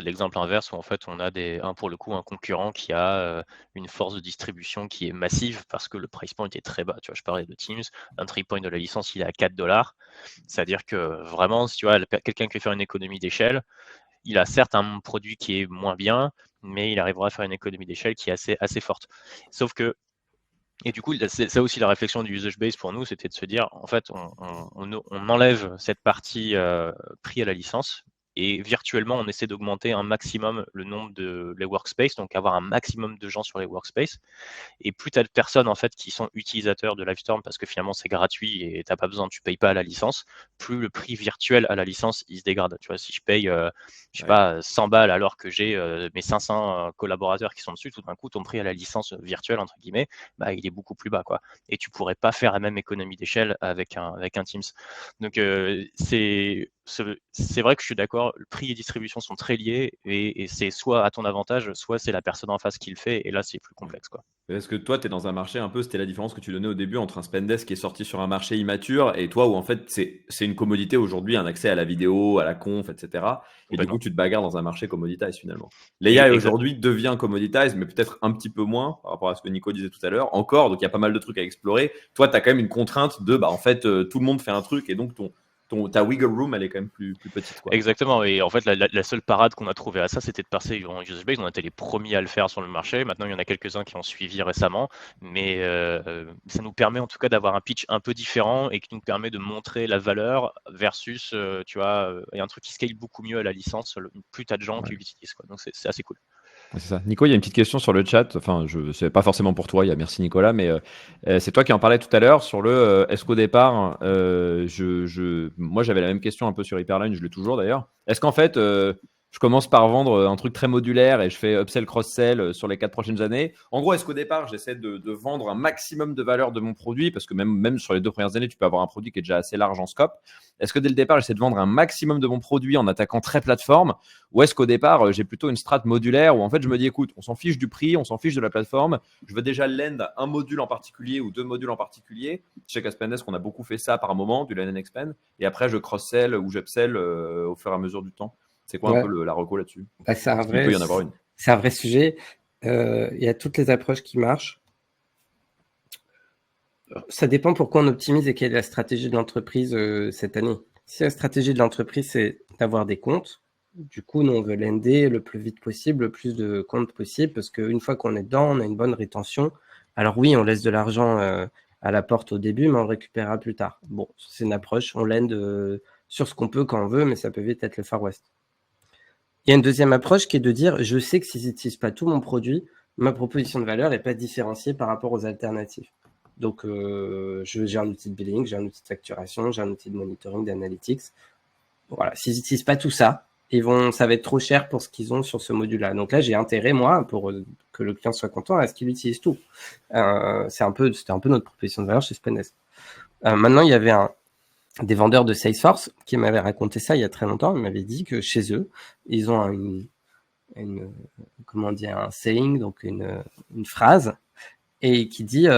l'exemple inverse où en fait, on a pour le coup, un concurrent qui a une force de distribution qui est massive parce que le price point est très bas. Tu vois, je parlais de Teams, l'entry point de la licence, il est à 4 $. C'est-à-dire que vraiment, si tu vois, quelqu'un qui veut faire une économie d'échelle, il a certes un produit qui est moins bien, mais il arrivera à faire une économie d'échelle qui est assez forte. Sauf que, et du coup, c'est ça aussi la réflexion du usage base pour nous, c'était de se dire, en fait, on enlève cette partie prix à la licence et virtuellement, on essaie d'augmenter un maximum le nombre de les workspaces, donc avoir un maximum de gens sur les workspaces. Et plus tu as de personnes en fait qui sont utilisateurs de Livestorm parce que finalement c'est gratuit et t'as pas besoin, tu payes pas à la licence, plus le prix virtuel à la licence il se dégrade. Tu vois, si je paye, je sais pas, 100 balles alors que j'ai mes 500 collaborateurs qui sont dessus, tout d'un coup ton prix à la licence virtuelle entre guillemets, bah il est beaucoup plus bas quoi. Et tu pourrais pas faire la même économie d'échelle avec un Teams. Donc c'est vrai que je suis d'accord, le prix et distribution sont très liés et c'est soit à ton avantage, soit c'est la personne en face qui le fait et là c'est plus complexe quoi. Est-ce que toi, tu es dans un marché un peu, c'était la différence que tu donnais au début entre un Spendesk qui est sorti sur un marché immature et toi où en fait c'est une commodité aujourd'hui, un accès à la vidéo, à la conf, etc. Et du coup, tu te bagarres dans un marché commoditized finalement. L'AI aujourd'hui devient commoditized, mais peut-être un petit peu moins par rapport à ce que Nico disait tout à l'heure. Encore, donc il y a pas mal de trucs à explorer. Toi, tu as quand même une contrainte de, en fait, tout le monde fait un truc et donc ta wiggle room, elle est quand même plus petite. Quoi. Exactement. Et en fait, la seule parade qu'on a trouvée à ça, c'était de passer en usage base. On a été les premiers à le faire sur le marché. Maintenant, il y en a quelques-uns qui ont suivi récemment. Mais ça nous permet en tout cas d'avoir un pitch un peu différent et qui nous permet de montrer la valeur versus, tu vois, et un truc qui scale beaucoup mieux à la licence, plus tu as de gens qui l'utilisent. Quoi. Donc, c'est assez cool. C'est ça. Nico, il y a une petite question sur le chat. Enfin, c'est pas forcément pour toi. Il y a merci Nicolas, mais c'est toi qui en parlais tout à l'heure sur le. Est-ce qu'au départ, moi j'avais la même question un peu sur Hyperline, je l'ai toujours d'ailleurs. Est-ce qu'en fait, je commence par vendre un truc très modulaire et je fais upsell, cross-sell sur les 4 prochaines années. En gros, est-ce qu'au départ, j'essaie de vendre un maximum de valeur de mon produit parce que même sur les 2 premières années, tu peux avoir un produit qui est déjà assez large en scope. Est-ce que dès le départ, j'essaie de vendre un maximum de mon produit en attaquant très plateforme ou est-ce qu'au départ, j'ai plutôt une strat modulaire où en fait, je me dis, écoute, on s'en fiche du prix, on s'en fiche de la plateforme. Je veux déjà land un module en particulier ou 2 modules en particulier. Je sais qu'à Spendesk, on a beaucoup fait ça par moment, du land and expand. Et après, je cross-sell ou j'upsell au fur et à mesure du temps. C'est quoi un peu la reco là-dessus? C'est un vrai sujet. Il y a toutes les approches qui marchent. Ça dépend pourquoi on optimise et quelle est la stratégie de l'entreprise cette année. Si la stratégie de l'entreprise, c'est d'avoir des comptes, du coup, nous, on veut lender le plus vite possible, le plus de comptes possible, parce qu'une fois qu'on est dedans, on a une bonne rétention. Alors oui, on laisse de l'argent à la porte au début, mais on le récupérera plus tard. Bon, c'est une approche, on lend sur ce qu'on peut quand on veut, mais ça peut vite être le Far West. Il y a une deuxième approche qui est de dire, je sais que s'ils n'utilisent pas tout mon produit, ma proposition de valeur n'est pas différenciée par rapport aux alternatives. Donc, j'ai un outil de billing, j'ai un outil de facturation, j'ai un outil de monitoring, d'analytics. Voilà, s'ils n'utilisent pas tout ça, ça va être trop cher pour ce qu'ils ont sur ce module-là. Donc là, j'ai intérêt, moi, pour que le client soit content, à ce qu'il utilise tout. C'était un peu notre proposition de valeur chez Spendesk. Maintenant, il y avait des vendeurs de Salesforce qui m'avaient raconté ça il y a très longtemps. Ils m'avaient dit que chez eux, ils ont un saying, donc une phrase, et qui dit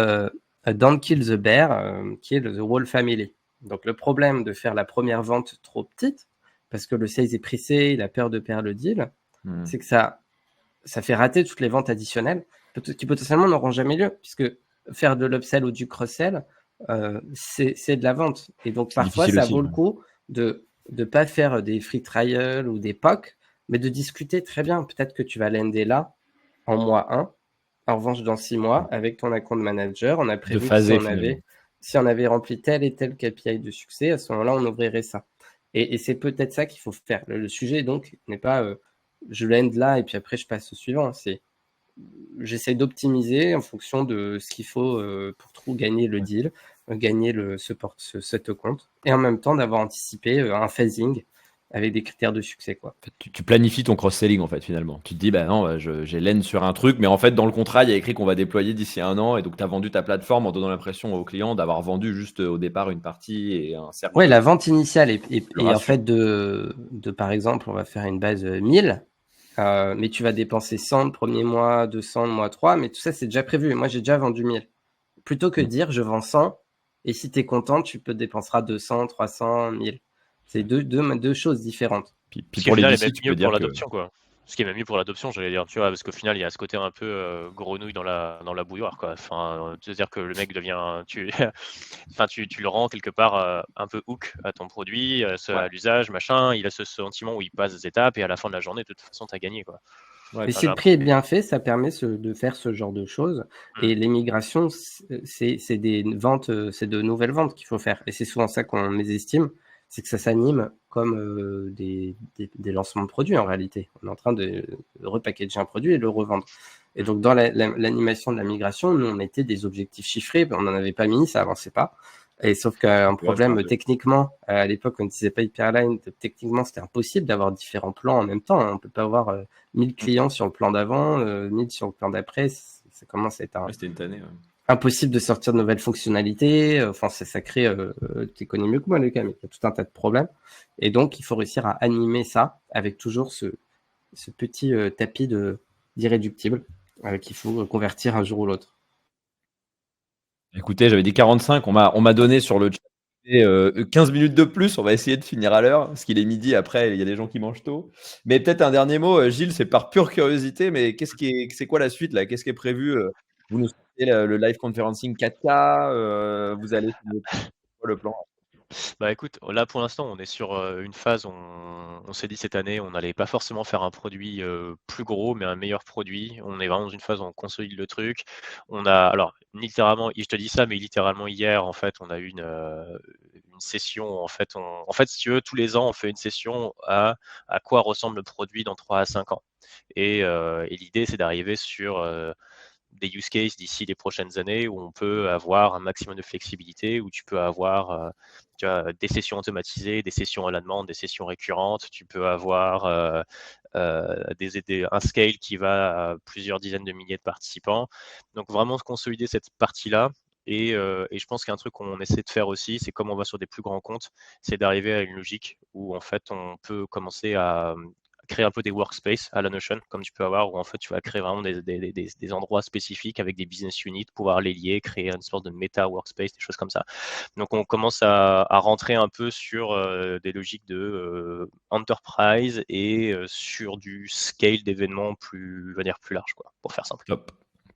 Don't kill the bear, kill the whole family. Donc le problème de faire la première vente trop petite, parce que le sales est pressé, il a peur de perdre le deal, c'est que ça fait rater toutes les ventes additionnelles qui potentiellement n'auront jamais lieu, puisque faire de l'upsell ou du cross-sell, c'est de la vente. Et donc parfois, ça vaut le coup de ne pas faire des free trials ou des POC, mais de discuter très bien. Peut-être que tu vas lander là en mois 1, en revanche dans 6 mois, avec ton account manager, on a prévu que si on avait rempli tel et tel KPI de succès, à ce moment-là, on ouvrirait ça. Et c'est peut-être ça qu'il faut faire. Le sujet, donc, n'est pas je land là et puis après, je passe au suivant. C'est j'essaie d'optimiser en fonction de ce qu'il faut pour gagner le deal, gagner ce compte, et en même temps d'avoir anticipé un phasing avec des critères de succès, quoi. Tu planifies ton cross-selling en fait finalement. Tu te dis non, j'ai laine sur un truc, mais en fait dans le contrat il y a écrit qu'on va déployer d'ici 1 an, et donc tu as vendu ta plateforme en donnant l'impression au client d'avoir vendu juste au départ une partie et un service. Ouais, la vente initiale et en fait de par exemple on va faire une base 1000, mais tu vas dépenser 100 le premier mois, 200 le mois 3, mais tout ça c'est déjà prévu. Moi j'ai déjà vendu 1000. Plutôt que de dire je vends 100 et si tu es content tu peux dépenser 200, 300, 1000. C'est deux choses différentes. Puis pour les DC, tu peux dire l'adoption, quoi. Ce qui est même mieux pour l'adoption, j'allais dire, tu vois, parce qu'au final, il y a ce côté un peu grenouille dans la bouilloire, quoi. Enfin, c'est-à-dire que le mec devient, tu le rends quelque part un peu hook à ton produit, à l'usage, machin. Il a ce sentiment où il passe des étapes et à la fin de la journée, de toute façon, tu as gagné, quoi. Ouais, mais si le prix est bien fait, ça permet de faire ce genre de choses. Et les migrations, c'est des ventes, c'est de nouvelles ventes qu'il faut faire. Et c'est souvent ça qu'on mésestime, c'est que ça s'anime comme des lancements de produits en réalité. On est en train de repackager un produit et le revendre. Et donc dans l'animation de la migration, nous on mettait des objectifs chiffrés, on n'en avait pas mis, ça avançait pas. Et sauf qu'un problème techniquement, à l'époque on n'utilisait pas Hyperline, techniquement c'était impossible d'avoir différents plans en même temps. On peut pas avoir 1000 clients sur le plan d'avant, 1000 sur le plan d'après. Ça commence à être c'était une tannée, impossible de sortir de nouvelles fonctionnalités. Enfin, ça crée, tu connais mieux que moi Lucas, mais il y a tout un tas de problèmes. Et donc il faut réussir à animer ça avec toujours ce petit tapis d'irréductible qu'il faut convertir un jour ou l'autre. Écoutez, j'avais dit 45, on m'a donné sur le chat 15 minutes de plus, on va essayer de finir à l'heure, parce qu'il est midi, après il y a des gens qui mangent tôt. Mais peut-être un dernier mot, Gilles, c'est par pure curiosité, mais c'est quoi la suite là? Qu'est-ce qui est prévu? Vous nous sortez le live conferencing 4K, vous allez quoi le plan? Bah écoute, là pour l'instant on est sur une phase où on s'est dit cette année on n'allait pas forcément faire un produit plus gros mais un meilleur produit. On est vraiment dans une phase où on consolide le truc. On a, alors littéralement, je te dis ça, mais littéralement hier en fait on a eu une session, en fait si tu veux tous les ans on fait une session à quoi ressemble le produit dans 3 à 5 ans. Et l'idée c'est d'arriver sur des use cases d'ici les prochaines années où on peut avoir un maximum de flexibilité, où tu peux avoir des sessions automatisées, des sessions à la demande, des sessions récurrentes, tu peux avoir un scale qui va à plusieurs dizaines de milliers de participants. Donc vraiment consolider cette partie-là. Et je pense qu'il y a un truc qu'on essaie de faire aussi, c'est comme on va sur des plus grands comptes, c'est d'arriver à une logique où en fait on peut commencer à créer un peu des workspaces à la Notion, comme tu peux avoir, où en fait tu vas créer vraiment des endroits spécifiques avec des business units, pouvoir les lier, créer une sorte de méta workspace, des choses comme ça. Donc on commence à rentrer un peu sur des logiques de enterprise et sur du scale d'événements plus large, quoi, pour faire simple.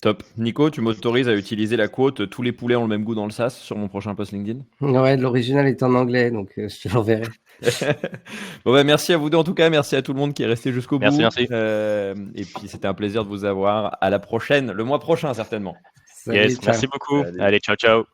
Top. Nico, tu m'autorises à utiliser la quote « Tous les poulets ont le même goût dans le sas » sur mon prochain post LinkedIn? Ouais, l'original est en anglais, donc je te l'enverrai. Bon, merci à vous deux en tout cas, merci à tout le monde qui est resté jusqu'au bout. Merci. Et puis c'était un plaisir de vous avoir. À la prochaine, le mois prochain certainement. Salut, yes, merci beaucoup. Allez, ciao.